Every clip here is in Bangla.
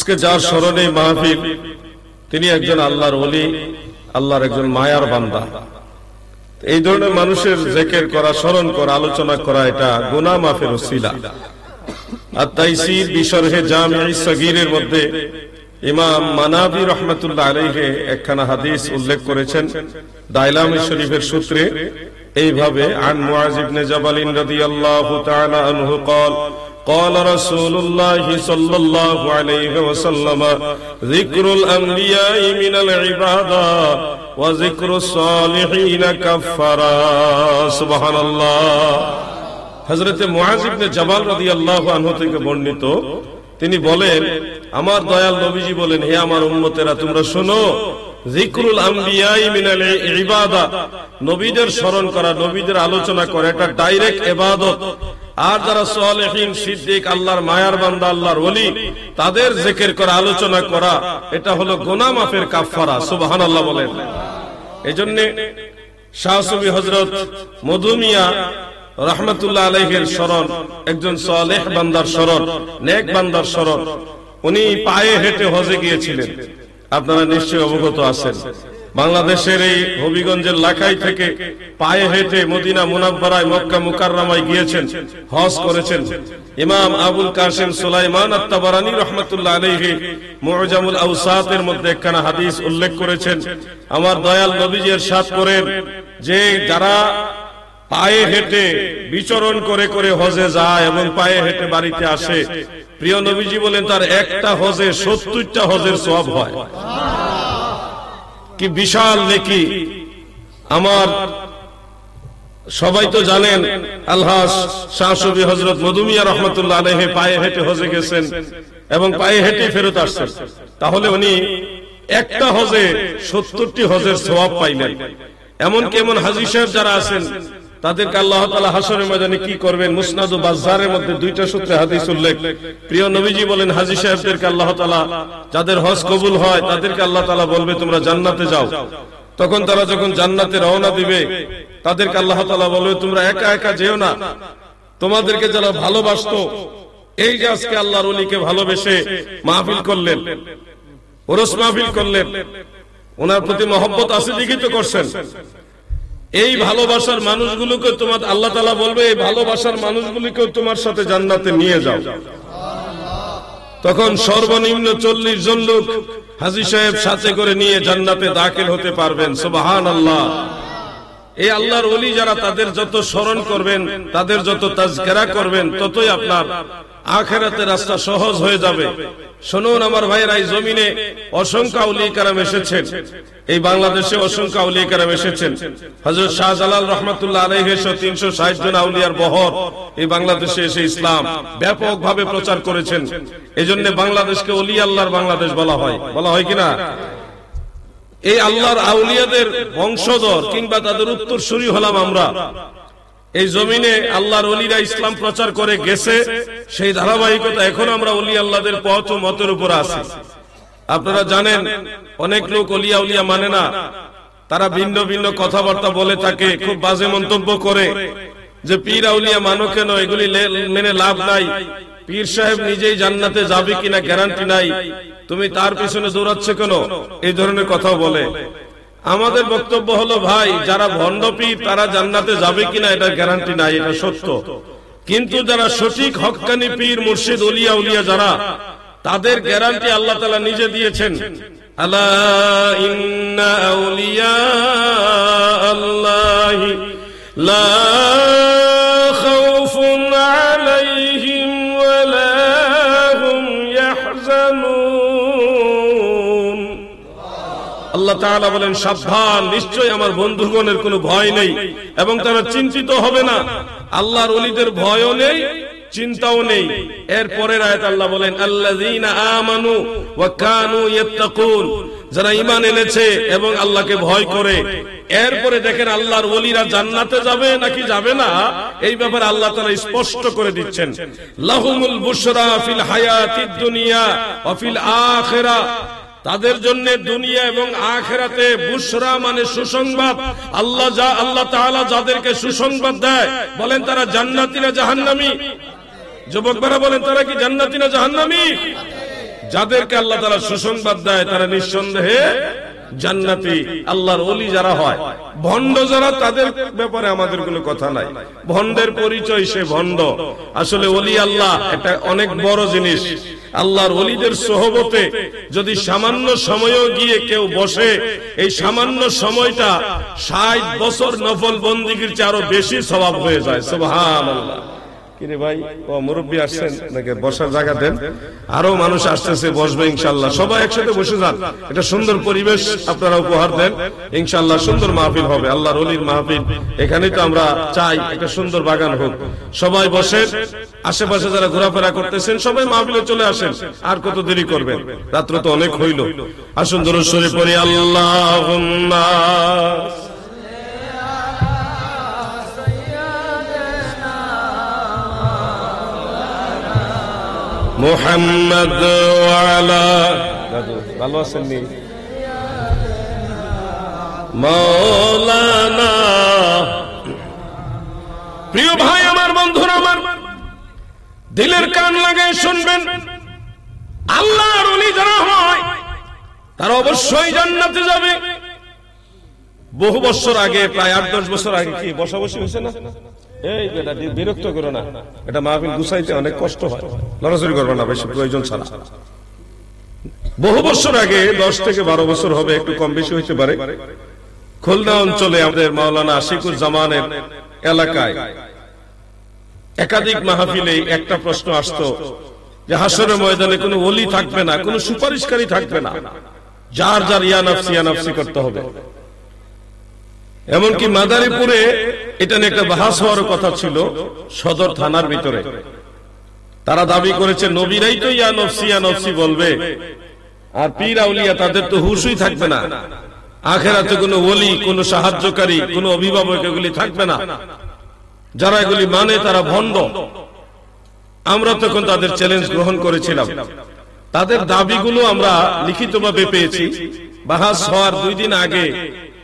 আজকে যার স্মরণে মাহফিল, তিনি একজন আল্লাহর ওলি, আল্লাহর একজন মায়ার বান্দা। এই ধরনের মানুষের জিকির করা, স্মরণ করা, আলোচনা করা, এটা গুনাহ মাফের ওসিলা। আর তাইসির বিশরহে জামি সগীরের মধ্যে ইমাম মানাবি রহমাতুল্লাহ আলাইহি একখানা হাদিস উল্লেখ করেছেন দাইলামি শরীফের সূত্রে এইভাবে, আন মুআজ ইবনে জাবাল রাদিয়াল্লাহু তাআলা আনহু قال قال رسول الله صلى الله عليه وسلم ذكر الأنبياء من العبادة وذكر الصالحين كفارا سبحان الله। হযরত মুআজ ইবনে জাবাল রাদিয়াল্লাহু আনহু থেকে বর্ণিত, তিনি বলেন, আমার দয়াল নবীজি বলেন, হে আমার উম্মতেরা তোমরা শোনো, যিকরুল আম্বিয়াই মিনাল ইবাদা, নবীদের স্মরণ করা, নবীদের আলোচনা করা, এটা ডাইরেক্ট ইবাদত। আর যারা সালেহিন, সিদ্দিক, আল্লাহর মায়ার বান্দা, আল্লাহর ওলি, তাদের জিকির করা, আলোচনা করা, এটা হলো গুনাহ মাফের কাফারা। সুবহানাল্লাহ বলেন। এজন্য শাহ সুফি হযরত মধুমিয়া রহমাতুল্লাহ আলাইহির স্মরণ, একজন সালেহ বান্দার স্মরণ, নেক বান্দার স্মরণ। উনি পায়ে হেঁটে হজে গিয়েছিলেন, আপনারা নিশ্চয়ই অবগত আছেন। বাংলাদেশের এই হবিগঞ্জের লাখাই থেকে পায়ে হেঁটে মদিনা মুনাব্বারায়, মক্কা মুকাররমায় গিয়েছেন, হজ করেছেন। ইমাম আবুল কাসিম সুলাইমান আত-তাবারানী রাহমাতুল্লাহ আলাইহি মুআজামুল আওসাতের মধ্যে একখানা হাদিস উল্লেখ করেছেন। আমার দয়াল নবীজি ইরশাদ করেন যে যারা পায়ে হেঁটে বিচরণ করে করে হজে যায় এবং পায়ে হেঁটে বাড়িতে আসে, প্রিয় নবীজি বলেন তার একটা হজে 70টা হজের সওয়াব হয়। কি বিশাল নেকি! আমার সবাই তো জানেন আলহাজ শাহ সুফি হযরত মধুমিয়া রহমাতুল্লাহ আলাইহি পায়ে হেঁটে হজে গেছেন এবং পায়ে হেঁটে ফেরত আসছেন। তাহলে উনি একটা হজে 70টি হজের সওয়াব পাইলেন। এমনকি এমন হাজী সাহেব যারা আছেন, তাদেরকে আল্লাহ তাআলা হাশরের ময়দানে কি করবেন? মুসনাদ ও বাজ্জারের মধ্যে দুইটা সূত্রে হাদিস উল্লেখ। প্রিয় নবীজি বলেন, হাজী সাহেবদেরকে আল্লাহ তাআলা, যাদের হজ কবুল হয়, তাদেরকে আল্লাহ তাআলা বলবে তোমরা জান্নাতে যাও। তখন তারা যখন জান্নাতে রওনা দিবে, তাদেরকে আল্লাহ তাআলা বলবে তোমরা একা একা যেও না, তোমাদেরকে যারা ভালোবাসতো, এই যে আজকে আল্লাহর ওলিকে ভালোবেসে মাহফিল করলেন, ওরস মাহফিল করলেন, ওনার প্রতি মহব্বত আছে দিকেই তো করছেন, এই ভালোবাসার মানুষগুলোকে তোমার আল্লাহ তাআলা বলবে এই ভালোবাসার মানুষগুলোকেও তোমার সাথে জান্নাতে নিয়ে যাও। তখন সর্বনিম্ন 40 জন লোক হাজী সাহেব সাথে করে নিয়ে জান্নাতে দাখিল হতে পারবেন। সুবহানাল্লাহ। এই আল্লাহর ওলি যারা, তাদের যত স্মরণ করবেন, তাদের যত তাজকিরা করবেন, ততই আপনার আখিরাতের রাস্তা সহজ হয়ে যাবে। শুনুন আমার ভাইয়েরা, এই জমিনে অসংখ্য আউলিয়া কেরাম এসেছেন, এই বাংলাদেশে অসংখ্য আউলিয়া কেরাম এসেছেন। হযরত শাহজালাল রাহমাতুল্লাহ আলাইহি 360 জন আউলিয়ার বহর এই বাংলাদেশে এসে ইসলাম ব্যাপকভাবে প্রচার করেছেন। এজন্য বাংলাদেশকে ওলি আল্লাহর বাংলাদেশ বলা হয় কিনা? এই আল্লাহর আউলিয়াদের বংশধর কিংবা তাদের উত্তরসূরি হলাম আমরা। এই জমিনে আল্লাহর ওলিরা ইসলাম প্রচার করে গেছে, সেই ধারাবাহিকতা এখন আমরা ওলি আল্লাহদের পথ ও মতের উপর আছি। আপনারা জানেন অনেক লোক ওলিয়া উলিয়া মানে না, তারা ভিন্ন ভিন্ন কথাবার্তা বলে থাকে, খুব বাজে মন্তব্য করে যে পীর আউলিয়া মানো কেন, এগুলি মেনে লাভ নাই, পীর সাহেব নিজেই জান্নাতে যাবে কিনা গ্যারান্টি নাই, তুমি তার পিছনে দৌড়াচ্ছ কেন, এই ধরনের কথা বলে। আমাদের বক্তব্য হলো, ভাই যারা ভণ্ড পীর তারা জান্নাতে যাবে কিনা এটা গ্যারান্টি নাই, এটা সত্য। কিন্তু যারা সঠিক হক্কানি পীর মুর্শিদ ওলিয়া উলিয়া যারা, তাদের গ্যারান্টি আল্লাহ তাআলা নিজে দিয়েছেন। আলা ইন্না আউলিয়া আল্লাহি লা খাউফুন আলাইহিম ওয়া লা হুম ইয়াহজানুন। আল্লাহ তাআলা বলেন, সাবধান, নিশ্চয়ই আমার বন্ধুগণের কোনো ভয় নেই এবং তারা চিন্তিত হবে না। আল্লাহর ওলিদের ভয়ও নেই, চিন্তাও নেই। এর পরের আয়াত আল্লাহ বলেন, আল্লাযীনা আমানু ওয়া কানু ইয়াত্তাকুন, যারা ঈমান এনেছে এবং আল্লাহকে ভয় করে। এরপরে দেখেন আল্লাহর ওলিরা জান্নাতে যাবে নাকি যাবে না, এই ব্যাপারে আল্লাহ তাআলা স্পষ্ট করে দিচ্ছেন। লাহুমুল বুশরা ফিল হায়াতিদ দুনিয়া ওয়া ফিল আখিরা, তাদের জন্য দুনিয়া এবং আখিরাতে বুশরা মানে সুসংবাদ। আল্লাহ তাআলা যাদেরকে সুসংবাদ দেয়, বলেন তারা জান্নাতি না জাহান্নামী? যুবকরা বলেন তারা কি জান্নাতি না জাহান্নামী? যাদেরকে আল্লাহ তাআলা সুসংবাদ দেয় তারা নিঃসন্দেহে জান্নাতি। আল্লাহর ওলি যারা হয়, ভণ্ড যারা, তাদের ব্যাপারে আমাদের কোনো কথা নাই। ভণ্ডের পরিচয় সে ভণ্ড। আসলে ওলি আল্লাহ এটা অনেক বড় জিনিস। আল্লাহর ওলিদের সোহবতে যদি সামান্য সময়ও গিয়ে কেউ বসে, এই সামান্য সময়টা 60 বছর নফল বন্দিগির চেয়ে আরো বেশি সওয়াব হয়ে যায়। সুবহানাল্লাহ। কিরে ভাই, ও মুরব্বী আসছেন নাকি? বসার জায়গা দেন, আরো মানুষ আসতেছে, বসবে ইনশাআল্লাহ। সবাই একসাথে বসে যান, একটা সুন্দর পরিবেশ আপনারা উপহার দেন, ইনশাআল্লাহ সুন্দর মাহফিল হবে, আল্লাহর ওলির মাহফিল। এখানেই তো আমরা চাই একটা সুন্দর বাগান হোক। সবাই বসেন, আশেপাশে যারা ঘোরাফেরা করতেছেন সবাই মাহফিলে চলে আসেন। আর কত দেরি করবেন? রাত্র তো অনেক হইল। আসুন দরুদ শরীফ পড়ি। আল্লাহুম্মা মুহাম্মদ ওয়া আলা ভালো আছেননি মাওলানা। প্রিয় ভাই আমার, বন্ধুরা আমার, দিলের কান লাগায় শুনবেন, আল্লাহর ওলি যারা হয় তারা অবশ্যই জান্নাতে যাবে। বহু বছর আগে, প্রায় 8-10 বছর আগে, কি বসাবসি হয়েছে না? এই বেটা বিরক্ত করো না, এটা মাহফিল গুছাইতে অনেক কষ্ট হয়, লড়াচড়ি করবে না বেশি প্রয়োজন ছাড়া। বহু বছর আগে, 10 থেকে 12 বছর হবে, একটু কম বেশি হইতে পারে, খুলনা অঞ্চলে আমাদের মাওলানা আশিকুজ্জামানের এলাকায় একাধিক মাহফিলে একটা প্রশ্ন আসতো যে হাসরের ময়দানে কোনো ওলি থাকবে না, কোনো সুপারিশকারী থাকবে না, যার যার ইয়া নাফসি করতে হবে। এমনকি মাদারীপুরে এটা নিয়ে একটা বাহাস হওয়ার কথা ছিল, সদর থানার ভিতরে। তারা দাবি করেছে নবীরাই তো ইয়া নফসি বলবে, আর পীর আউলিয়া তাদের তো হুশই থাকবে না, আখেরাতে কোনো ওলি, কোনো সাহায্যকারী, কোনো অভিভাবক এগুলি থাকবে না। যারা এগুলি মানে তারা ভণ্ড। আমরা তখন তাদের চ্যালেঞ্জ গ্রহণ করেছিলাম। তাদের দাবিগুলো আমরা লিখিতভাবে পেয়েছি। বাহাস হওয়ার 2 দিন আগে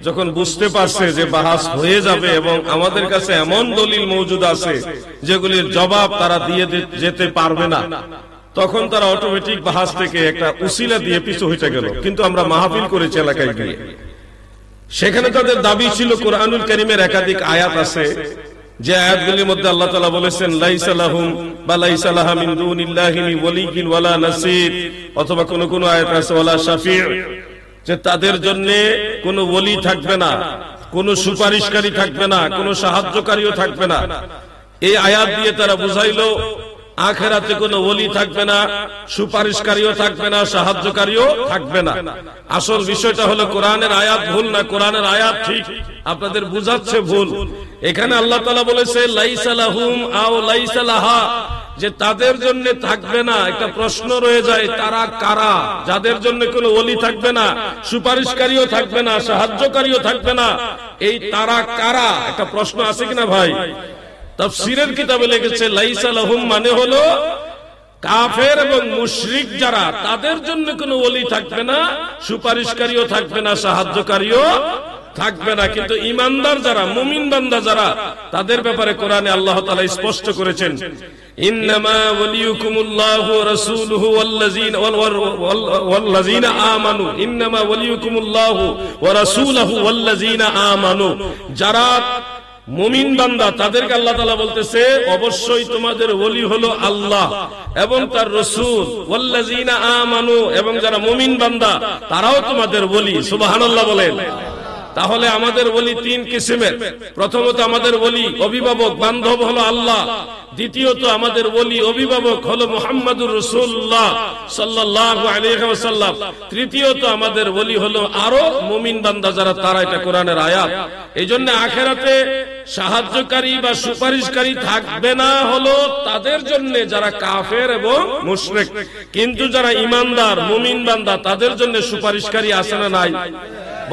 যখন বুঝতে পারছে যে বাহাস হয়ে যাবে এবং আমাদের কাছে এমন দলিল মওজুদ আছে যেগুলির জবাব তারা দিয়ে যেতে পারবে না, তখন তারা অটোমেটিক বাহাস থেকে একটা উসিলা দিয়ে পিছু হইতে গেল। কিন্তু আমরা মাহফিল করেছি এলাকায় গিয়ে, সেখানে তাদের দাবি ছিল কোরআনুল কারীমের একাধিক আয়াত আছে, যে আয়াতগুলির মধ্যে আল্লাহ তাআলা বলেছেন লাইসা লাহুম বা লাইসা লাহা মিন দুনিল্লাহি ওয়ালিয়্যুন ওয়ালা নাসীর, অথবা কোন কোন আয়াত আছে ওয়ালা শাফিউ, যে তাদের জন্য কোনো ওলি থাকবে না, কোনো সুপারিশকারী থাকবে না, কোনো সাহায্যকারীও থাকবে না। এই আয়াত দিয়ে তারা বুঝাইলো আখেরাতে কোনো ওলি থাকবে না, সুপারিশকারীও থাকবে না, সাহায্যকারীও থাকবে না। আসল বিষয়টা হলো কোরআনের আয়াত ভুল না, কোরআনের আয়াত ঠিক, আপনাদের বুঝাচ্ছে ভুল। এখানে আল্লাহ তাআলা বলেছে লাইসা লাহুম আও লাইসা লাহা, যে তাদের জন্য থাকবে না। একটা প্রশ্ন রয়ে যায়, তারা কারা? যাদের জন্য কোনো ওলি থাকবে না, সুপারিশকারীও থাকবে না, সাহায্যকারীও থাকবে না, এই তারা কারা? একটা প্রশ্ন আছে কিনা ভাই? তাফসীরের কিতাবে লিখেছে লাইসা লাহুম মানে হলো কাফের এবং মুশরিক যারা, তাদের জন্য কোনো ওলি থাকবে না, সুপারিশকারীও থাকবে না, সাহায্যকারীও থাকবে না। কিন্তু ঈমানদার যারা, মুমিন বান্দা যারা, তাদের ব্যাপারে কোরআনে আল্লাহ তাআলা স্পষ্ট করেছেন ইন্নামা ওয়ালিয়ুকুমুল্লাহু ওয়া রাসূলুহু ওয়াল্লাযীনা আমানু, ইন্নামা ওয়ালিয়ুকুমুল্লাহু ওয়া রাসূলুহু ওয়াল্লাযীনা আমানু, যারা মুমিন বান্দা তাদেরকে আল্লাহ তাআলা বলতেছে অবশ্যই তোমাদের ওলি হলো আল্লাহ এবং তার রাসূল, ওয়াল্লাযীনা আমানু, এবং যারা মুমিন বান্দা তারাও তোমাদের ওলি। সুবহানাল্লাহ বলেন। তাহলে আমাদের ওলি 3 কিসিমের। প্রথমত আমাদের ওলি অভিভাবক বান্ধব হলো আল্লাহ, দ্বিতীয়ত আমাদের ওলি অভিভাবক হলো মুহাম্মদুর রাসূলুল্লাহ সাল্লাল্লাহু আলাইহি ওয়াসাল্লাম, তৃতীয়ত আমাদের ওলি হলো আরো মুমিন বান্দা যারা, তারা। এটা কোরআনের আয়াত। এইজন্য আখিরাতে সাহায্যকারী বা সুপারিশকারী থাকবে না হলো তাদের জন্য যারা কাফের এবং মুশরিক। কিন্তু যারা ঈমানদার মুমিন বান্দা তাদের জন্য সুপারিশকারী আছে না নাই?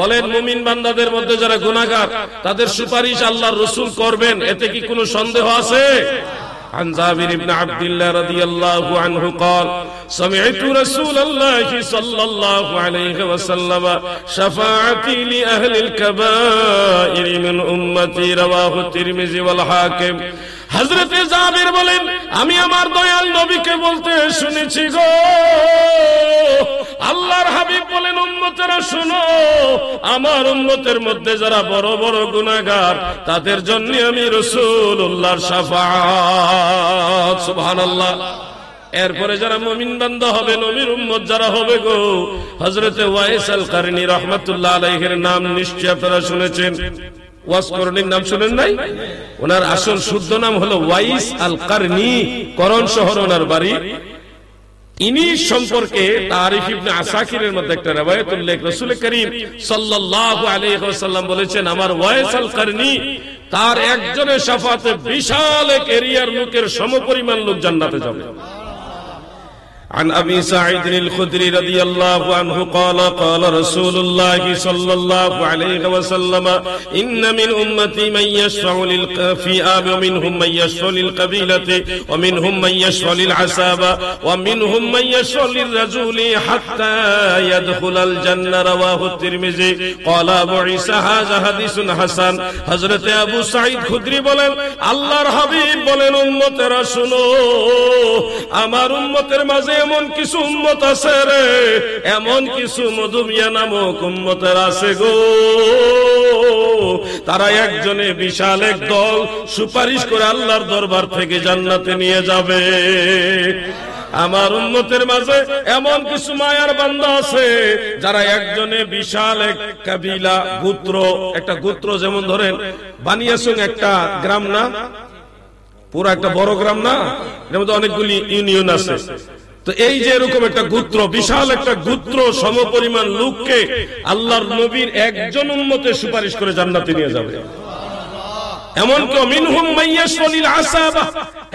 বলেন, মুমিন বান্দাদের মধ্যে যারা গুনাহগার তাদের সুপারিশ আল্লাহর রাসূল করবেন, এতে কি কোনো সন্দেহ আছে? عن جابر بن عبد الله رضي الله عنه قال سمعت رسول الله صلى الله عليه وسلم شفاعتي لأهل الكبائر من أمتي رواه الترمذي والحاكم হযরতে জাবির বলেন, আমি আমার দয়াল নবীকে বলতে শুনেছি গো, আল্লাহর হাবিব বলেন, উম্মতেরা শুনো, আমার উম্মতের মধ্যে যারা বড় বড় গুনাহগার তাদের জন্য আমি রাসূলুল্লাহর শাফাআত। সুবহানাল্লাহ। এরপরে যারা মুমিন বান্দা হবে, নবীর উম্মত যারা হবে গো, হযরতে ওয়াইস আল কারনী রাহমাতুল্লাহ আলাইহির নাম নিশ্চয় আপনারা শুনেছেন। ওয়াস করণীর নাম শুনেন নাই? ওনার আসল শুদ্ধ নাম হলো ওয়াইস আল কারনী, করণ শহর ওনার বাড়ি। ইনি সম্পর্কে তারিখ ইবনে আসাকিরের মধ্যে একটা riwayat উল্লেখ, রাসূল করিম সাল্লাল্লাহু আলাইহি ওয়াসাল্লাম বলেছেন, আমার ওয়াইস আল কারনী তার একজনের শাফাতে বিশাল এক এরিয়ার লোকের সমপরিমাণ লোক জান্নাতে যাবে। عن أبي سعيد الخدري رضي الله عنه قال قال رسول الله صلى الله عليه وسلم إن من أمتي من يشفع للفئام ومنهم من يشفع للقبيلة ومنهم من يشفع للعصابة ومنهم من يشفع للرجل حتى يدخل الجنة رواه الترمذي قال أبو عيسى هذا حديث حسن। حضرت আবু সাঈদ খুদরি বলেন, আল্লাহর হাবিব বলেন, উম্মতেরা শুনো, আমার উম্মতের মাঝে এমন কিছু উম্মত আছে রে, এমন কিছু মধুমিয়া নামক উম্মতের আছে গো, তারা একজনে বিশাল এক দল সুপারিশ করে আল্লাহর দরবার থেকে জান্নাতে নিয়ে যাবে। আমার উম্মতের মাঝে এমন কিছু মায়ার বান্দা আছে যারা একজনে বিশাল এক কাবিলা, গোত্র, একটা গোত্র যেমন ধরেন বানিয়াসং একটা গ্রাম না, পুরো একটা বড় গ্রাম না, এর মধ্যে অনেকগুলি ইউনিয়ন আছে, তো এই যে এরকম একটা গোত্র, বিশাল একটা গোত্র সমপরিমাণ লোককে আল্লাহর নবীর একজন উম্মতে সুপারিশ করে জান্নাতে নিয়ে যাবে। এমনকি মিনহুম মাইয়াশফালিল আসাবা,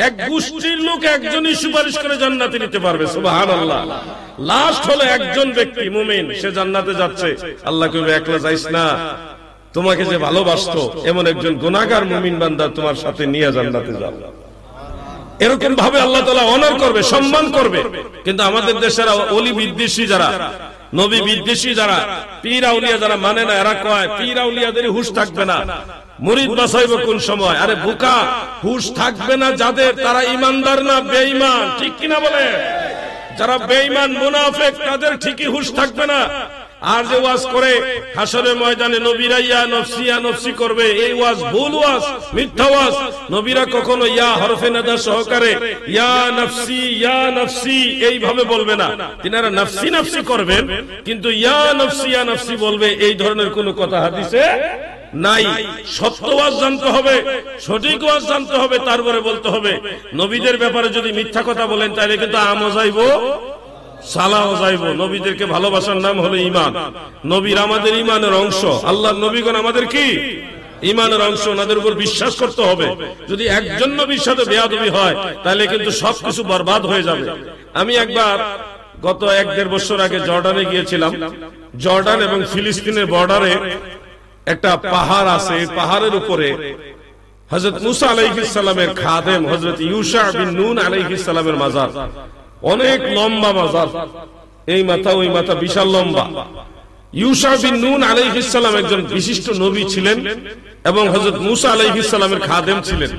এক গোষ্ঠীর লোক একজনই সুপারিশ করে জান্নাতে নিতে পারবে। সুবহানাল্লাহ। লাস্ট হলো একজন ব্যক্তি মুমিন, সে জান্নাতে যাচ্ছে, আল্লাহ কইবে একলা যাইস না, তোমাকে যে ভালোবাসতো এমন একজন গুনাহগার মুমিন বান্দা তোমার সাথে নিয়ে জান্নাতে যাও। এরকম ভাবে আল্লাহ তাআলা অনার করবে, সম্মান করবে। কিন্তু আমাদের দেশের ওলি বিদ্বেষী যারা, নবী বিদ্বেষী যারা, পীর আউলিয়া যারা মানে না, এরা কয় পীর আউলিয়াদের হুঁশ থাকবে না, মুরিদ বাঁচাইবে কোন সময়? আরে বোকা, হুঁশ থাকবে না যাদের, তারা ইমানদার না বেঈমান, ঠিক কিনা বলে? যারা বেঈমান মুনাফিক তাদের ঠিকই হুঁশ থাকবে না। আর যে ওয়াজ করে হাসরের ময়দানে নবীরা ইয়া নফসি ইয়া নফসি করবে, এই ওয়াজ ভুল ওয়াজ, মিথ্যা ওয়াজ। নবীরা কখনো ইয়া হরফে নাদা সহকারে ইয়া নফসি এইভাবে বলবে না, তিনারা নফসি নফসি করবেন, কিন্তু ইয়া নফসি বলবে, এই ধরনের কোন কথা হাদিসে নাই। সত্য ওয়াজ জানতে হবে, সঠিক ওয়াজ জানতে হবে, তারপরে বলতে হবে। নবীদের ব্যাপারে যদি মিথ্যা কথা বলেন তাহলে কিন্তু আমও যাইবো, সালাহ যাইব। নবীদেরকে ভালোবাসার নাম হলো ঈমান। নবীর আমাদের ঈমানের অংশ, আল্লাহর নবীগণ আমাদের কি ঈমানের অংশ, ওনাদের উপর বিশ্বাস করতে হবে। যদি একজন নবীর সাথে বেয়াদবি হয় তাহলে কিন্তু সবকিছু বরবাদ হয়ে যাবে। আমি একবার গত 1-1.5 বছর আগে জর্ডানে গিয়েছিলাম। জর্ডান এবং ফিলিস্তিনের বর্ডারে একটা পাহাড় আছে, পাহাড়ের উপরে হযরত মুসা আলাইহিস সালামের খাদেম হযরত ইউশা বিন নুন আলাইহিস সালামের মাজার, অনেক লম্বা মাজার, এই মাথা ওই মাথা বিশাল লম্বা। ইউশা বিন নুন আলাইহিস সালাম একজন বিশিষ্ট নবী ছিলেন এবং হযরত মুসা আলাইহিস সালামের খাদেম ছিলেন।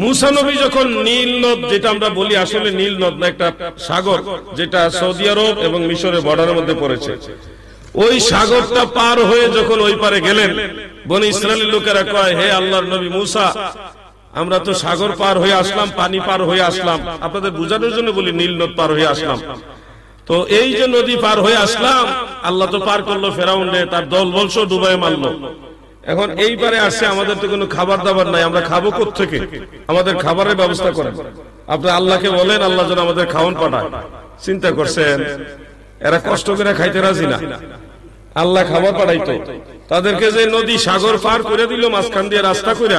মুসা নবী যখন নীল নদ, যেটা আমরা বলি আসলে নীল নদ না, একটা সাগর যেটা সৌদি আরব এবং মিশরের বর্ডারের মধ্যে পড়েছে, ওই সাগরটা পার হয়ে যখন ওই পারে গেলেন, বনি ইসরায়েলের লোকেরা কয়, হে আল্লাহর নবী মুসা, আমরা তো সাগর পার হয়ে আসলাম, পানি পার হয়ে আসলাম, আপনাদের বোঝানোর জন্য বলি নীল নদ পার হয়ে আসলাম, তো এই যে নদী পার হয়ে আসলাম, আল্লাহ তো পার করলো ফেরাউনরে, তার দল বলছ ডুবাই মারলো, এখন এই পারে আসছে, আমাদের তো কোনো খাবার দাবার নাই, আমরা খাবো কোত্থেকে? আমাদের খাবারের ব্যবস্থা করেন। আপনি আল্লাহকে বলেন আল্লাহ যেন আমাদের খাওয়ান পাঠায়। চিন্তা করছেন, এরা কষ্ট করে খাইতে রাজি না, আল্লাহ খাবার পাঠাইতো। তাদেরকে যে নদী সাগর পার করে দিল, মাঝখান দিয়ে রাস্তা করে,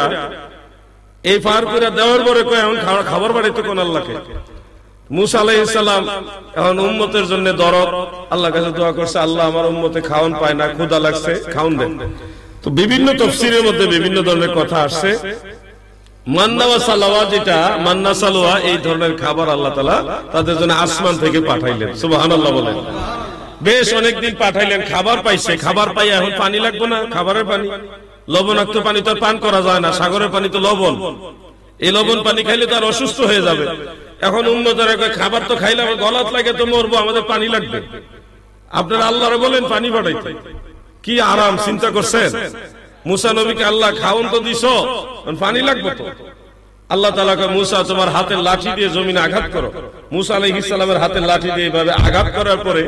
এই পার করে দেওয়ার পরে কয় এখন খাবার পাঠাইতো কোন আল্লাহকে? মুসা আলাইহিস সালাম এখন উম্মতের জন্য দরদ, আল্লাহর কাছে দোয়া করছে, আল্লাহ আমার উম্মতে খাওয়ান পায় না, ক্ষুধা লাগছে, খাওন দেন। তো বিভিন্ন তাফসীরের মধ্যে বিভিন্ন ধরনের কথা আসছে। মান্না ওয়া সালাওয়া, যেটা মান্না সালোয়া, এই ধরনের খাবার আল্লাহ তাআলা তাদের জন্য আসমান থেকে পাঠাইলেন। সুবহানাল্লাহ বলেন। বেশ অনেকদিন পাঠাইলেন, খাবার পাইছে, খাবার পাই এখন পানি লাগবে না, খাবারের পানি, লবণাক্ত পানি তো পান করা যায় না, সাগরের পানি তো লবণ, এই লবণ পানি খাইলে তো আর অসুস্থ হয়ে যাবে। এখন উন্নতরা খাবার তো খাইলে আমার গলাত লাগে তো মরবো, আমাদের পানি লাগবে। আপনারা আল্লাহরে বলেন পানি পাঠাইতে, কি আরাম চিন্তা করছেন? মুসা নবীকে আল্লাহ খাওন তো দিছ, পানি লাগবে তো। আল্লাহ তাআলা কয় মুসা তোমার হাতের লাঠি দিয়ে জমিনে আঘাত করো। মুসা আলাইহিস সালামের হাতের লাঠি দিয়ে এইভাবে আঘাত করার পরে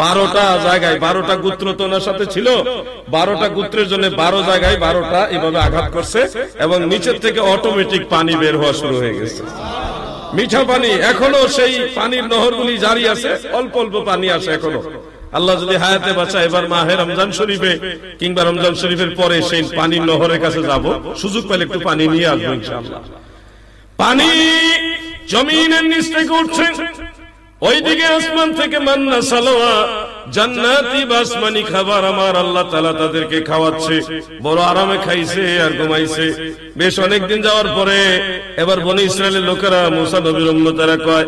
12টা জায়গায়, 12টা গোত্র তো ওনার সাথে ছিল, 12টা গোত্রের জন্য 12 জায়গায় 12টা এইভাবে আঘাত করছে এবং নিচের থেকে অটোমেটিক পানি বের হওয়া শুরু হয়ে গেছে, মিঠা পানি। এখনো সেই পানির নহরগুলি জারি আছে, অল্প অল্প পানি আসে এখনো। আল্লাহ যদি হায়াতে বাঁচায় এবার মাহে রমজান শরীফে কিংবা রমজান শরীফের পরে সেই পানির নহরের কাছে যাব, সুযোগ পেলে একটু পানি নিয়ে আসবো ইনশাআল্লাহ। পানি জমিনের নিচ থেকে উঠছে, ওইদিকে আসমান থেকে মান্না সালোয়া জান্নাতি বাসমানি খাবার আমার আল্লাহ তাআলা তাদেরকে খাওয়াচ্ছে। বড় আরামে খাইছে আর ঘুমাইছে। বেশ অনেকদিন যাওয়ার পরে এবার বনি ইসরায়েলের লোকেরা মুসা নবীর উম্মতেরা কয়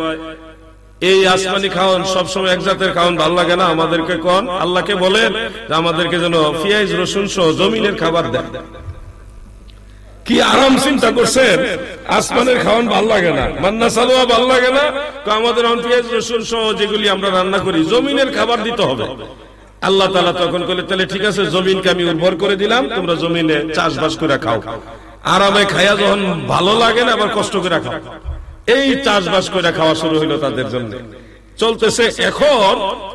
এই আসমানি খাওয়ান সবসময় এক জাতের খাওয়ান ভালো লাগে না, আমাদেরকে কোন আল্লাহকে বলেন যে আমাদেরকে যেন পেঁয়াজ রসুন সহ জমিনের খাবার দেন। কি আরাম চিন্তা করছেন, আসমানের খাওয়ান ভাল লাগে না, মান্না সালোয়া ভাল লাগে না, তো আমাদের পেঁয়াজ রসুন সহ যেগুলি আমরা রান্না করি জমিনের খাবার দিতে হবে। আল্লাহ তাআলা তখন বলে তাহলে ঠিক আছে, জমিনকে আমি উর্বর করে দিলাম, তোমরা জমিনে চাষবাস করে খাও। আরামে খাইয়া যখন ভালো লাগে না আবার কষ্ট করে খাও। এই চাষবাস করে খাওয়া শুরু হইলো তাদের জন্য, চলতেছে। এখন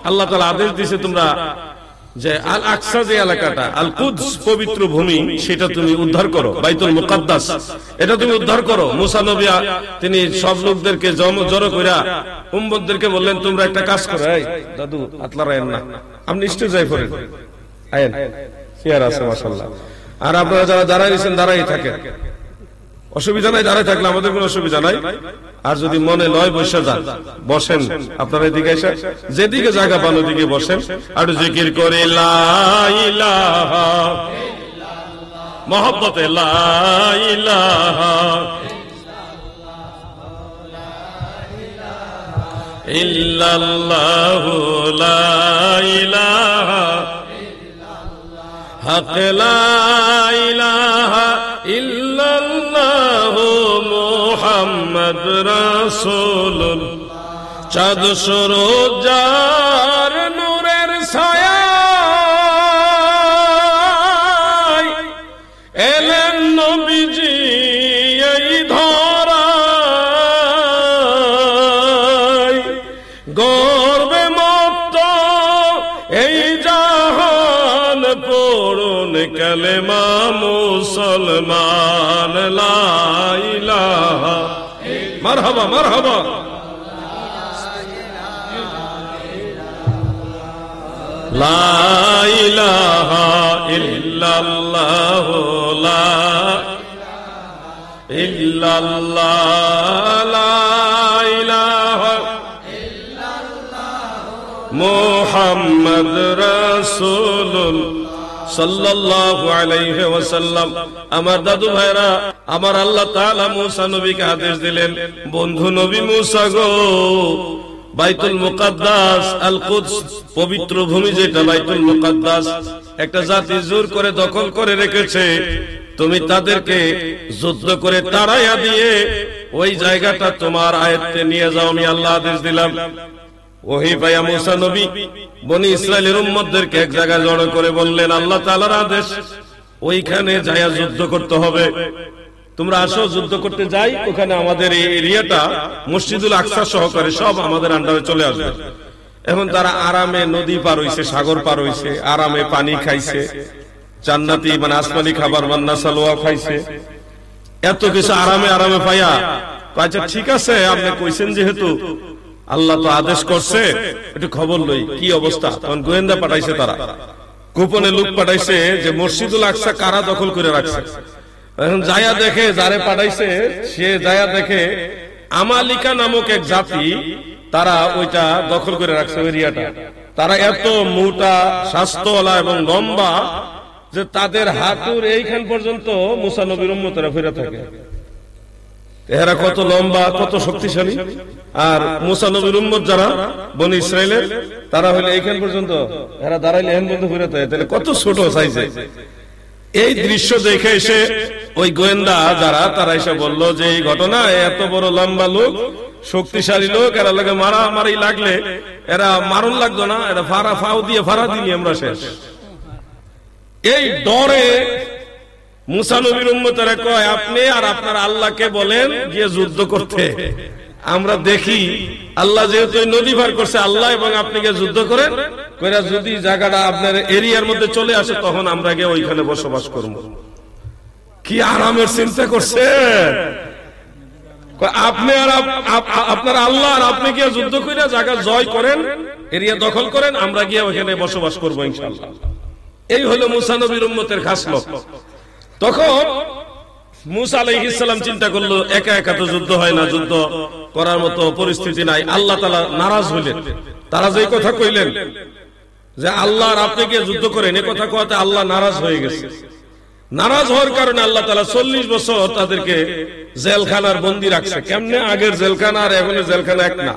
আল্লাহ তাআলা আদেশ দিয়েছে তোমরা যে আল আকসা যে এলাকাটা আল কুদস পবিত্র ভূমি সেটা তুমি উদ্ধার করো, বাইতুল মুকাদ্দাস এটা তুমি উদ্ধার করো। মুসা নবী তিনি সব লোকদেরকে জড়ো কইরা উম্মতদেরকে বললেন তোমরা একটা কাজ করো, এই দাদু আতলারা এন না, আপনি স্টেজে পড়েন, আয়েন চেয়ার আছে মাশাআল্লাহ, আর আপনারা যারা দাঁড়াই আছেন দাঁড়াই থাকেন, অসুবিধা নাই, দাঁড়ায় থাকলে আমাদের কোনো অসুবিধা নাই। আর যদি মনে লয় বসে যান, বসেন, আপনারা এদিকে এসে যেদিকে জায়গা পান ওদিকে বসেন, আর জিকির করে লা ইলাহা মহব্বতে লা ইলাহা ইল্লাল্লাহু লা ইলাহা হক লা ইলাহা ইল্লাল্লাহু মুহাম্মদ রাসূলুল্লাহ। চাঁদ সূরজ যার নূরের ছায়ায় এলেন নবীজি এই ধরায়, গর্বে মত্ত এই জাহান পড়ুন কালেমা মুসলমান লা ইলাহা মারহাবা মারহাবা লা ইলাহা ইল্লাল্লাহ লা ইল্লাল্লাহ লা ইলাহা মুহাম্মদ রাসূলুল্লাহ সাল্লাল্লাহু আলাইহি ওয়াসাল্লাম। আমার দাদু ভাইরা, আমার আল্লাহ তাআলা মুসা নবীকে আদেশ দিলেন, বন্ধু নবী মুসা গো, বাইতুল মুকাদ্দাস আল কুদস পবিত্র ভূমি যেটা বাইতুল মুকাদ্দাস একটা জাতি জোর করে দখল করে রেখেছে, তুমি তাদেরকে যুদ্ধ করে তাড়াইয়া দিয়ে ওই জায়গাটা তোমার আয়ত্তে নিয়ে যাও, আমি আল্লাহ আদেশ দিলাম। ওহী পায়া মুসা নবী বনি ইসরাইলের উম্মতদেরকে এক জায়গায় জড়ো করে বললেন আল্লাহ তাআলার আদেশ, ওইখানে যায়া যুদ্ধ করতে হবে, তোমরা আসো যুদ্ধ করতে যাই, ওখানে আমাদের এই এরিয়াটা মসজিদুল আকসা সহকারে সব আমাদের আন্ডারে চলে আসবে। এখন তারা আরামে নদী পার হইছে, সাগর পার হইছে, আরামে পানি খাইছে, জান্নাতি মানে আসমানি খাবার মান্না সালোয়া খাইছে, এত কিছু আরামে আরামে পাইয়া আচ্ছা ঠিক আছে আপনি কইছেন যেহেতু আল্লাহ তো আদেশ করছে একটু খবর লই কি অবস্থা। তখন গোয়েন্দা পাঠাইছে, তারা গোপনে লোক পাঠাইছে যে মসজিদুল আকসা কারা দখল করে রাখছে। এখন যায়া দেখে, যারে পাঠাইছে সে যায়া দেখে আমালিকা নামক এক জাতি তারা ওইটা দখল করে রাখছে এরিয়াটা। তারা এত মোটা স্বাস্থ্যওয়ালা এবং লম্বা যে তাদের হাঁটুর এইখান পর্যন্ত মুসা নবীর উম্মতেরা ফিরে থাকে। এরা কত লম্বা, কত শক্তিশালী। আর মুসা নবীর উম্মত যারা বনি ইসরাইলের, তারা হইলে এইখান পর্যন্ত, এরা দাঁড়াইলে এখান পর্যন্ত ফিরে থাকে, তাহলে কত ছোট সাইজে। এই দৃশ্য দেখে এসে ওই গোয়েন্দা যারা তারা এসে বলল যে এই ঘটনা, এত বড় লম্বা লোক, শক্তিশালী লোক, এরা লাগে মারামারি লাগলে এরা মারণ লাগতো না, এরা ফাও দিয়ে ফাড়া দিলি আমরা শেষ। এই ডরে মুসা নবীর উম্মতেরা কয় আপনি আর আপনার আল্লাহকে বলেন গিয়ে যুদ্ধ করতে, আমরা দেখি আল্লাহ যেহেতু নদী পার করছে, আল্লাহ এবং আপনি গিয়ে যুদ্ধ করেন, কইরা যদি জায়গাটা আপনার এরিয়ার মধ্যে চলে আসে তখন আমরা গিয়ে ওইখানে বসবাস করব। কি আরামের চিন্তা করছে! আপনি আর আপনার আল্লাহ আর আপনি গিয়ে যুদ্ধ করে জায়গা জয় করেন, এরিয়া দখল করেন, আমরা গিয়ে ওইখানে বসবাস করবো ইনশাআল্লাহ। এই হলো মুসা নবীর উম্মতের খাসলত। তখন মুসা আলাইহিস সালাম চিন্তা করলো একা একা তো যুদ্ধ হয় না, যুদ্ধ করার মতো পরিস্থিতি নাই। আল্লাহ তাআলা নারাজ হইলেন। তারা যে কথা কইলেন যে আল্লাহ আর আপনি গিয়ে যুদ্ধ করেন, এই কথা কওয়াতে আল্লাহ নারাজ হয়ে গেছে। নারাজ হওয়ার কারণে আল্লাহ তাআলা 40 বছর তাদেরকে জেলখানার বন্দী রাখছে। কেমনে? আগের জেলখানা আর এখনের জেলখানা এক না।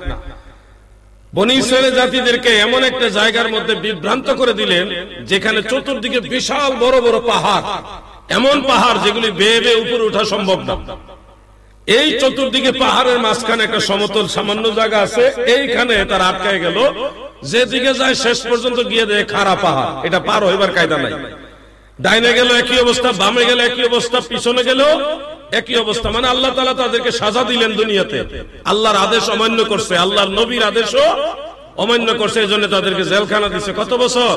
বনী ইসরায়েল জাতিদেরকে এমন একটা জায়গার মধ্যে বিভ্রান্ত করে দিলেন যেখানে চতুর্দিকে বিশাল বড় বড় পাহাড়, এমন পাহাড় যেগুলি বেয়ে বেয়ে উপরে ওঠা সম্ভব না। এই চতুর্দিকে পাহাড়ের মাঝখানে একটা সমতল সামান্য জায়গা আছে, এইখানে তারা আটকায় গেল। যেদিকে যায় শেষ পর্যন্ত গিয়ে দেখে খাড়া পাহাড়, এটা পার হইবার কায়দা নাই। ডাইনে গেল একই অবস্থা, বামে গেল একই অবস্থা, পিছনে গেল একই অবস্থা। মানে আল্লাহ তাআলা তাদেরকে সাজা দিলেন দুনিয়াতে। আল্লাহর আদেশ অমান্য করছে, আল্লাহর নবীর আদেশও অমান্য করছে, এই জন্য তাদেরকে জেলখানা দিচ্ছে। কত বছর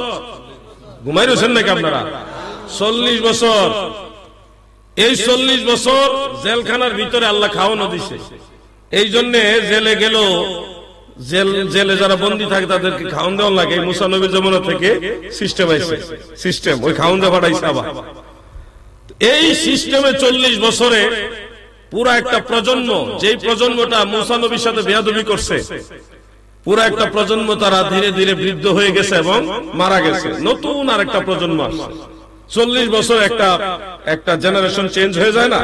ঘুমাই রয়েছেন নাকি আপনারা? 40 বছর। এই 40 বছর জেলখানার ভিতরে আল্লাহ খাওয়ানো দিছে। এই জন্য জেলে গেল, জেলে যারা বন্দী থাকে তাদেরকে খাওয়ান দেওয়া লাগে। মুসা নবীর জমানা থেকে সিস্টেম আছে, সিস্টেম ওই খাওয়ান দেওয়া পাঠাইছে। আবার এই সিস্টেমে 40 বছরে পুরা একটা প্রজন্ম, যেই প্রজন্মটা মুসা নবীর সাথে বেয়াদবি করছে, পুরা একটা প্রজন্ম তারা ধীরে ধীরে বৃদ্ধ হয়ে গেছে এবং মারা গেছে। নতুন আর একটা প্রজন্ম আসছে। 40 বছর একটা জেনারেশন চেঞ্জ হয়ে যায় না?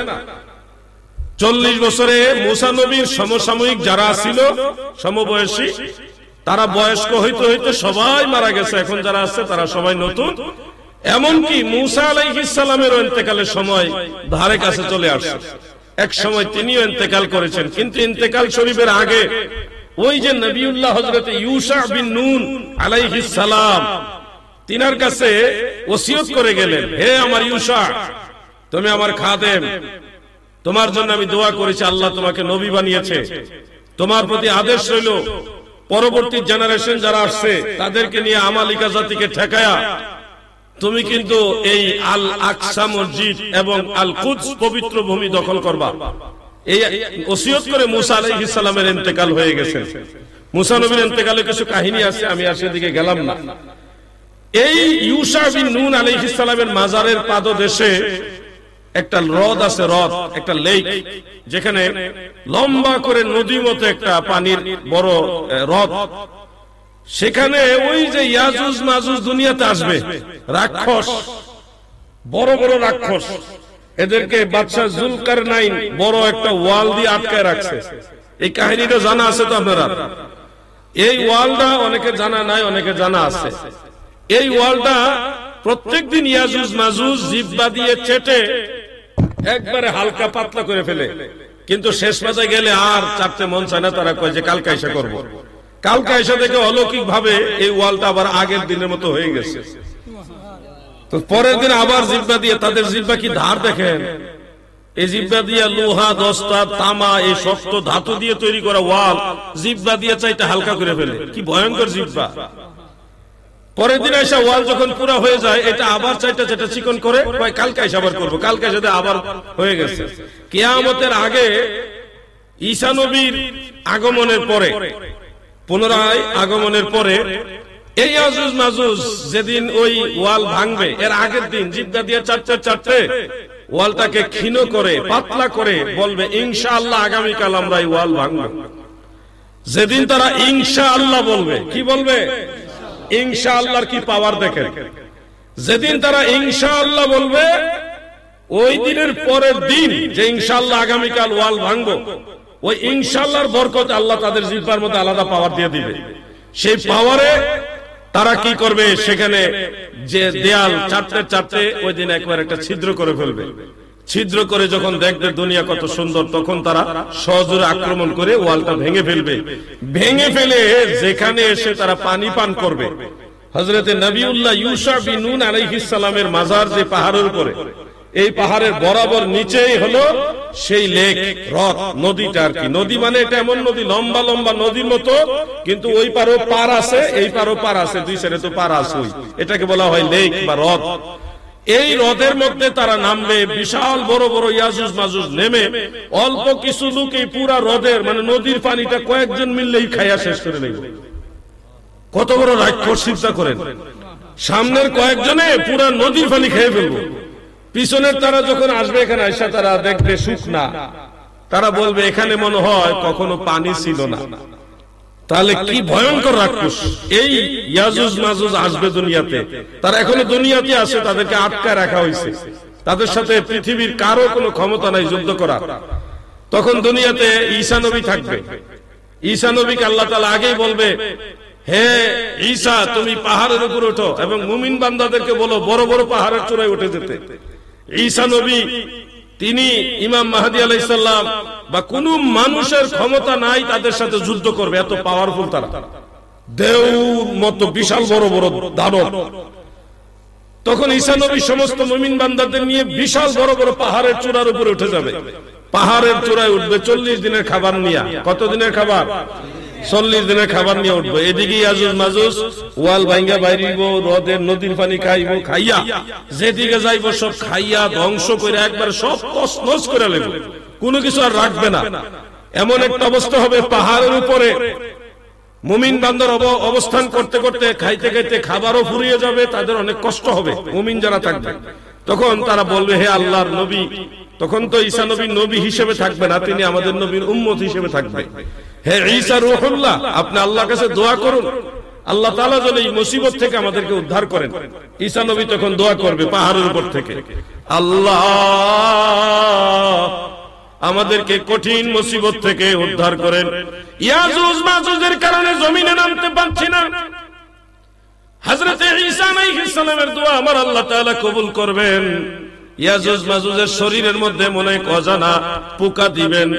40 বছরে মুসা নবীর সমসাময়িক যারা ছিল সমবয়সী, তারা বয়স্ক হইতে হইতে সবাই মারা গেছে। এখন যারা আছে তারা সবাই নতুন। এমনকি মুসা আলাইহিস সালামের ইন্তেকালের সময় ধারে কাছে চলে আসছে। এক সময় তিনিও ইন্তেকাল করেছেন, কিন্তু ইন্তেকাল শরীফের আগে ওই যে নবিউল্লাহ হযরত ইউশা বিন নুন আলাইহিস সালাম তিনার কাছে ওসিয়ত করে গেলেন, হে আমার ইউশা, তুমি আমার খাদেম, তোমার জন্য আমি দোয়া করেছি, আল্লাহ তোমাকে নবী বানিয়েছে। তোমার প্রতি আদেশ রইল পরবর্তী জেনারেশন যারা আসছে তাদেরকে নিয়ে আমালিকা জাতিকে ঠেকায়া তুমি কিন্তু এই আল আকসা মসজিদ এবং আল কুদস পবিত্র ভূমি দখল করবা। এই ওসিয়ত করে মুসা আলাইহিস সালামের ইন্তেকাল হয়ে গেছে। মুসা নবীর ইন্তেকালের কিছু কাহিনী আছে, আমি আর সেদিকে গেলাম না। এই ইউশা বিন নুন আলাইহিস সালামের মাজারের পাদদেশে একটা হ্রদ আছে, হ্রদ, একটা লেক, যেখানে লম্বা করে নদী মতো একটা পানির বড় হ্রদ। সেখানে ওই যে ইয়াজুজ মাজুজ দুনিয়াতে আসবে রাক্ষস, বড় বড় রাক্ষস, এদেরকে বাদশা জুলকারনাইন বড় একটা ওয়াল দিয়ে আটকায় রাখছে। এই কাহিনীটা জানা আছে তো আপনারা? এই ওয়ালটা অনেকে জানা নাই, অনেকে জানা আছে। এই ওয়ালটা প্রত্যেকদিন ইয়াজুজ মাজুজ জিহ্বা দিয়ে চেটে একবারে হালকা পাতলা করে ফেলে, কিন্তু শেষ মাথায় গেলে আর চাপতে মন চায় না। তারা কয় যে কালকে এসে করবো। কালকে এসে দেখে অলৌকিক ভাবে এই ওয়ালটা আবার আগের দিনের মতো হয়ে গেছে। তো পরের দিন আবার জিহ্বা দিয়ে, তাদের জিহ্বা কি ধার দেখেন, এই জিহ্বা দিয়ে লোহা, দস্তা, তামা, এই শক্ত ধাতু দিয়ে তৈরি করা ওয়াল জিহ্বা দিয়ে চাইতে হালকা করে ফেলে। কি ভয়ঙ্কর জিহ্বা! পরের দিন এসে ওয়াল যখন পুরা হয়ে যায়, এটা আবার চাইটা যেটা চিকন করে কালকে এসে আবার করবো, কালকে এসে আবার হয়ে গেছে। কিয়ামতের আগে ঈসা নবীর আগমনের পরে, পুনরায় আগমনের পরে এই ইয়াজুজ মাজুজ যেদিন ওই ওয়াল ভাঙবে, এর আগের দিন জিহ্বা দিয়ে চাটতে চাটতে ওয়ালটাকে ক্ষীণ করে পাতলা করে বলবে ইনশাআল্লাহ আগামীকাল আমরা এই ওয়াল ভাঙবো। যেদিন তারা ইনশাআল্লাহ বলবে, কি বলবে? ইনশাআল্লাহর কি পাওয়ার দেখেন। যেদিন তারা ইনশাআল্লাহ বলবে, ওই দিনের পরের দিন যে ইনশাআল্লাহ আগামীকাল ওয়াল ভাঙবো, ওই ইনশাআল্লাহর বরকত আল্লাহ তাদের জিহ্বার মধ্যে আলাদা পাওয়ার দিয়ে দিবে। সেই পাওয়ারে তারা কি করবে, সেখানে যে দেয়াল চারটে চারটে ওই দিন একবার একটা ছিদ্র করে ফেলবে। ছিদ্র করে যখন দেখবে দুনিয়া কত সুন্দর, তখন তারা সজোরে আক্রমণ করে ওয়ালটা ভেঙে ফেলবে। ভেঙে ফেলে যেখানে এসে তারা পানি পান করবে। হযরতে নবিউল্লাহ ইউসা বিন নূন আলাইহিস সালামের মাজার যে পাহাড়ের উপরে, এই পাহাড়ের বরাবর নিচেই হলো সেই লেক, হ্রদ, নদীটা আর কি। নদী মানে এটা এমন নদী, লম্বা লম্বা নদীর মতো, কিন্তু ওই পারও পার আছে, এই পারও পার আছে, দুই সাইডে তো পার আছে। এটাকে বলা হয় লেক বা হ্রদ। এই হ্রদের মধ্যে তারা নামবে, বিশাল বড় বড় ইয়াজুজ মাজুজ নেমে অল্প কিছু লোক এই পুরা হ্রদের মানে নদীর পানিটা কয়েকজন মিললেই খাইয়া শেষ করে নেবে। কত বড় রাক্ষস চিন্তা করেন, সামনের কয়েকজনে পুরা নদীর পানি খেয়ে ফেলবো। পিছনের তারা যখন আসবে এখানে আইসা তারা দেখবে শুকনা, তারা বলবে এখানে মনে হয় কখনো পানি ছিল না। তাহলে কি ভয়ঙ্কর রাক্ষস এই ইয়াজুজ মাজুজ আসবে দুনিয়াতে। তারা এখনো দুনিয়াতে আছে, তাদেরকে আটকায় রাখা হয়েছে, তাদের সাথে পৃথিবীর কারো কোনো ক্ষমতা নাই যুদ্ধ করার। তখন দুনিয়াতে ঈসা নবী থাকবে। ঈসা নবীকে আল্লাহ তাআলা আগেই বলবে, হে ঈসা তুমি পাহাড়ের উপর ওঠো এবং মুমিন বান্দাদেরকে বলো বড় বড় পাহাড়ের চূড়ায় উঠে যেতে। ঈসা নবী তিনি ইমাম মাহদী আলাইহিস সালাম বা কোন মানুষের ক্ষমতা নাই তাদের সাথে যুদ্ধ করবে, এত পাওয়ারফুল তারা, দেউর মতো বিশাল বড় বড় দানব। তখন ঈসা নবী সমস্ত মুমিন বান্দাদের নিয়ে বিশাল বড় বড় পাহাড়ের চূড়ার উপরে উঠে যাবে। পাহাড়ের চূড়ায় উঠবে 40 দিনের খাবার নিয়ে। কত দিনের খাবার? 40 দিনের খাবার নিয়ে উঠবো। এদিকে ইয়াজুজ মাজুজ ওয়াল ভাঙ্গা বাইরিব, হ্রদের নদীর পানি খাইব, খাইয়া যেদিকে যাইব সব খাইয়া ধ্বংস করে একবার সব তছনছ করে নেব, কোনো কিছু আর রাখবে না। এমন একটা অবস্থা হবে পাহাড়ের উপরে মুমিন বান্দার অবস্থান করতে করতে খাইতে খাইতে খাবারও ফুরিয়ে যাবে, তাদের অনেক কষ্ট হবে মুমিন যারা থাকবে। তখন তারা বলবে হে আল্লাহর নবী, তখন তো ঈসা নবী নবী হিসেবে থাকবে না, তিনি আমাদের নবীর উম্মত হিসেবে থাকবে। হে ঈসা রূহুল্লাহ, আপনি আল্লাহর কাছে দোয়া করুন, আল্লাহ তাআলা যেন এই মুসিবত থেকে আমাদেরকে উদ্ধার করেন। ঈসা নবী তখন দোয়া করবে পাহাড়ের উপর থেকে, আল্লাহ আমাদেরকে কঠিন মুসিবত থেকে উদ্ধার করেন। ইয়াজুজ মাজুজের কারণে জমিনে নামতে পারছি না। হযরতে ঈসা আলাইহিস সালামের দোয়া আমার আল্লাহ তাআলা কবুল করবেন। ইয়াজুজ মাজুজের শরীরের মধ্যে মনে এক অজানা পোকা দিবেন,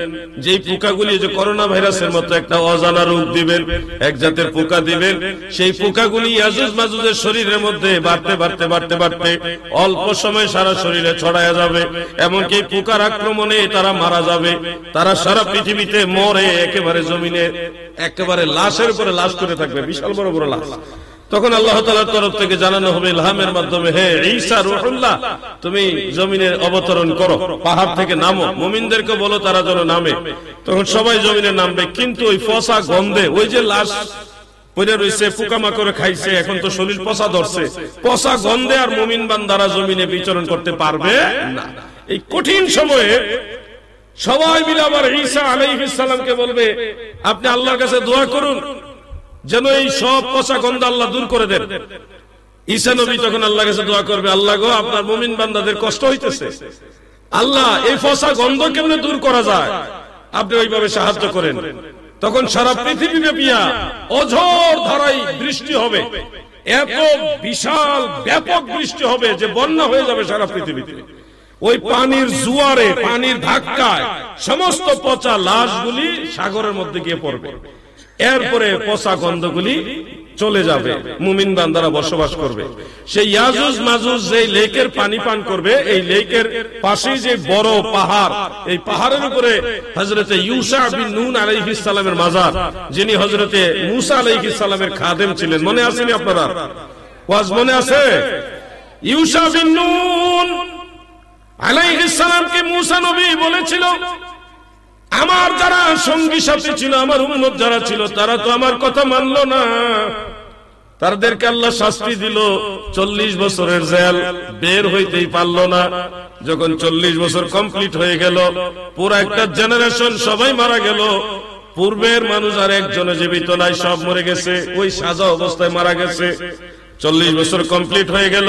যেই পোকাগুলি যে করোনা ভাইরাসের মতো একটা অজানা রোগ দিবেন, এক জাতের পোকা দিবেন। সেই পোকাগুলি ইয়াজুজ মাজুজের শরীরের মধ্যে বাড়তে বাড়তে বাড়তে বাড়তে অল্প সময় সারা শরীরে ছড়ায়া যাবে। এমনকি পোকার আক্রমণে তারা মারা যাবে। তারা সারা পৃথিবীতে মরে একেবারে জমিনে একেবারে লাশের উপরে লাশ করে থাকবে, বিশাল বড় বড় লাশ। তখন আল্লাহ তাআলার তরফ থেকে জানানো হবে ইলহামের মাধ্যমে, হে ঈসা রূহুল্লাহ তুমি জমিনে অবতরণ করো, পাহাড় থেকে নামো, মুমিনদেরকে বলো তারা যেন নামে। তখন সবাই জমিনে নামবে, কিন্তু ওই পচা গন্ধে, ওই যে লাশ পড়ে রয়েছে, পোকামাকড়ে খাইছে, এখন তো শরীর পচা ধরছে, পচা গন্ধে আর মুমিন বান্দারা জমিনে বিচরণ করতে পারবে না। এই কঠিন সময়ে সবাই মিলে আবার ঈসা আলাইহিস সালামকে বলবে আপনি আল্লাহর কাছে দোয়া করুন যেন এই সব পচা গন্ধ আল্লাহ দূর করে দেন। ঈসা নবী তখন আল্লাহর কাছে দোয়া করবে, আল্লাহ গো আপনার মুমিন বান্দাদের কষ্ট হইতেছে, আল্লাহ এই পচা গন্ধ কেমনে দূর করা যায়, আপনি ওইভাবে সাহায্য করেন। তখন সারা পৃথিবী ব্যাপিয়া অঝোর ধারায় বৃষ্টি হবে, এত বিশাল ব্যাপক বৃষ্টি হবে যে বন্যা হয়ে যাবে সারা পৃথিবীতে। ওই পানির জোয়ারে, পানির ধাক্কায় সমস্ত পচা লাশগুলি সাগরের মধ্যে গিয়ে পড়বে। এরপরে পচা গন্ধগুলি চলে যাবে, মুমিন বান্দারা বসবাস করবে। সেই ইয়াজুজ মাজুজ যে লেকের পানি পান করবে, এই লেকের পাশে যে বড় পাহাড়, এই পাহাড়ের উপরে হযরতে ইউসা বিন নূন আলাইহিস সালামের মাজার, যিনি হযরতে মূসা আলাইহিস সালামের খাদেম ছিলেন। মনে আছেন আপনারা? ওয়াজ মনে আছে? ইউসা বিন নূন আলাইহিস সালামকে মূসা নবী বলেছিল, আমার যারা সঙ্গী সাথী ছিল, আমার উম্মত যারা ছিল, তারা তো আমার কথা মানলো না, তাদেরকে আল্লাহ শাস্তি দিল, 40 বছরের জেল, বের হইতেই পারলো না। যখন 40 বছর কমপ্লিট হয়ে গেল, পুরো একটা জেনারেশন সবাই মারা গেল, পূর্বের মানুষ আর একজনে জীবিত নাই, সব মরে গেছে, ওই সাজা অবস্থায় মারা গেছে। 40 বছর কমপ্লিট হয়ে গেল।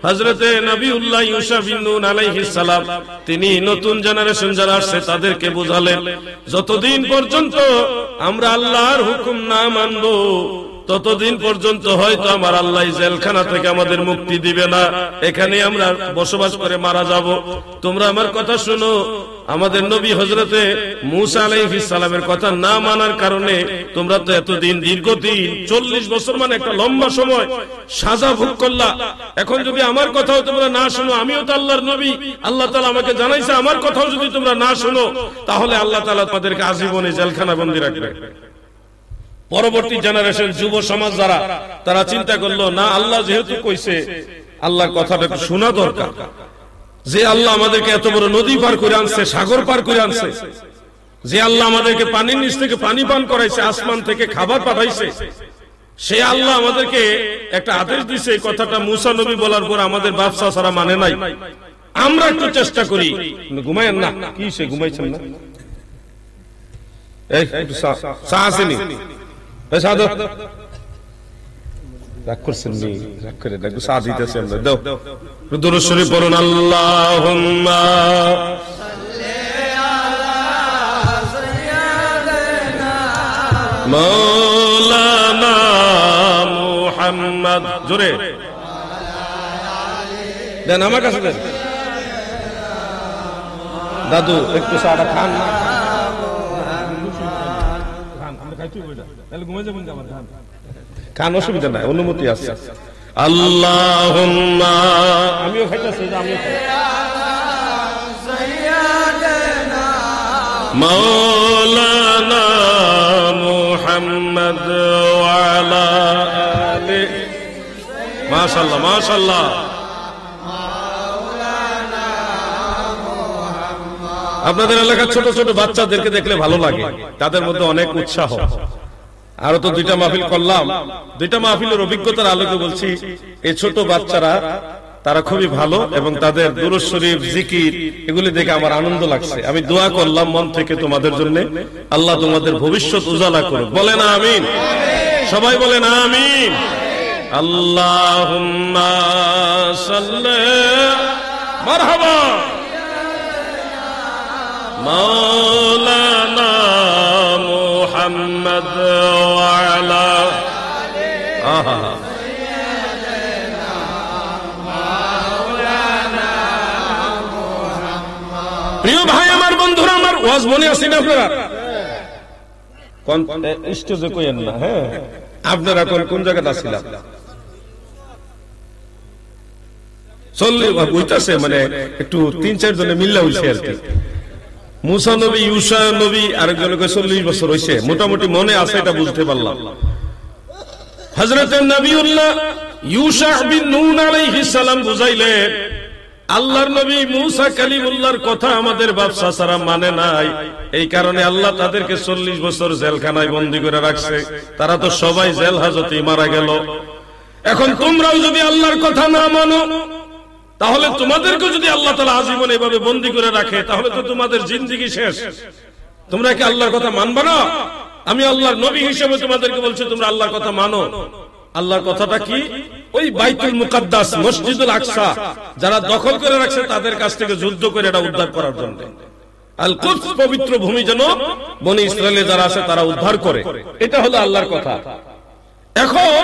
হযরতে নবিউল্লাহ ইউসা বিন নূন আলাইহিস সালাম তিনি নতুন জেনারেশন যারা আসছে তাদেরকে বুঝালেন, যতদিন পর্যন্ত আমরা আল্লাহর হুকুম না মানবো ততদিন পর্যন্ত হয়তো আমার আল্লাহ জেলখানা থেকে আমাদের মুক্তি দিবে না, এখানে আমরা বসবাস করে মারা যাব। তোমরা আমার কথা শুনো, আমাদের নবী হযরতে মূসা আলাইহিস সালামের কথা না মানার কারণে তোমরা তো এতদিন দীর্ঘদিন 40 বছর মানে একটা লম্বা সময় সাজা ভোগ করলা। এখন যদি আমার কথাও তোমরা না শুনো, আমিও তো আল্লাহর নবী, আল্লাহ তাআলা আমাকে জানাইছে আমার কথাও যদি তোমরা না শুনো, তাহলে আল্লাহ তাআলা তোমাদেরকে আজীবনে জেলখানা বন্দী রাখবে। পরবর্তী জেনারেশন যুব সমাজ যারা, তারা চিন্তা করলো না, আল্লাহ যেহেতু কইছে আল্লাহর কথাটা একটু শোনা দরকার। যে আল্লাহ আমাদেরকে এত বড় নদী পার করে আনছে, সাগর পার করে আনছে, যে আল্লাহ আমাদেরকে পানির নিচ থেকে পানি পান করাইছে, আসমান থেকে খাবার পাঠাইছে, সে আল্লাহ আমাদেরকে একটা আদেশ দিছে। এই কথাটা মূসা নবী বলার পর আমাদের বাপ চাচারা মানে নাই। আমরা একটু চেষ্টা করি, ঘুমায়েন না, কি সে ঘুমাইছেন না? এই একটু চা আসেনি, রাগ করছেন নি? রাগ করে একটু চা দিতেছি আমরা, দাও দুরূদ শরীফ পড়ুন। আল্লাহুম্মা মাওলানা মুহাম্মদ, জোরে দেন, আমার কাছে দেন। দাদু একটু চাটা খান না, খান, অসুবিধা নাই, অনুমতি আছে। আল্লাহুম্মা, আমিও খাইতেছি, আমিও মাওলানা মুহাম্মদ ওয়া আলা আলিহি, মাশাআল্লাহ মাশাআল্লাহ। আপনাদের এলাকার ছোট ছোট বাচ্চাদেরকে দেখলে ভালো লাগে, তাদের মধ্যে অনেক উৎসাহ। আরো তো 2টা মাহফিল করলাম, 2টা মাহফিলের অভিজ্ঞতার আলোকে বলছি, এই ছোট বাচ্চারা তারা খুবই ভালো এবং তাদের দুরূদ শরীফ, জিকির এগুলি দেখে আমার আনন্দ লাগছে। আমি দোয়া করলাম মন থেকে তোমাদের জন্য, আল্লাহ তোমাদের ভবিষ্যৎ উজালা করুক। বলেন আমিন, সবাই বলেন আমিন। আল্লাহুম্মা সাল্লি মারহাবা মাওলানা মুহাম্মদ ওয়া আলা প্রিয় ভাই আমার, বন্ধুরা আমার, ওয়াজ মনে আছেন আপনারা? কোন স্টেজে কইেন না, হ্যাঁ আপনারা কোন জায়গাটা ছিলেন? চললে হইতাছে, মানে একটু 3-4 জনে মিল্লা হইছে আর কি। মূসা নবী, ইউসা নবী, আরেকজনকে 40 বছর হইছে, মোটামুটি মনে আছে, এটা বুঝতে পারলাম। হযরত নবিউল্লাহ ইউসা বিন নুন আলাইহিস সালাম বুঝাইলেন, আল্লাহর নবী মূসা কালিমুল্লাহর কথা আমাদের বাপ চাচারা মানে নাই, এই কারণে আল্লাহ তাদেরকে 40 বছর জেলখানায় বন্দী করে রাখছে। তারা তো সবাই জেল হাজতে মারা গেল। এখন তোমরাও যদি আল্লাহর কথা না মানো, তাহলে তোমাদেরকে যদি আল্লাহ তাআলা আজীবন এভাবে বন্দী করে রাখে, তাহলে তো তোমাদের জিন্দেগি শেষ। তোমরা কি আল্লাহর কথা মানবে না? আমি আল্লাহর নবী হিসেবে তোমাদেরকে বলছি, তোমরা আল্লাহর কথা মানো। আল্লাহর কথাটা কি? ওই বাইতুল মুকাদ্দাস, মসজিদুল আকসা যারা দখল করে রাখছে, তাদের কাছ থেকে যুদ্ধ করে এটা উদ্ধার করার জন্য। আল কুদস পবিত্র ভূমি যেন বনি ইসরায়েলে যারা আছে তারা উদ্ধার করে, এটা হলো আল্লাহর কথা। এখন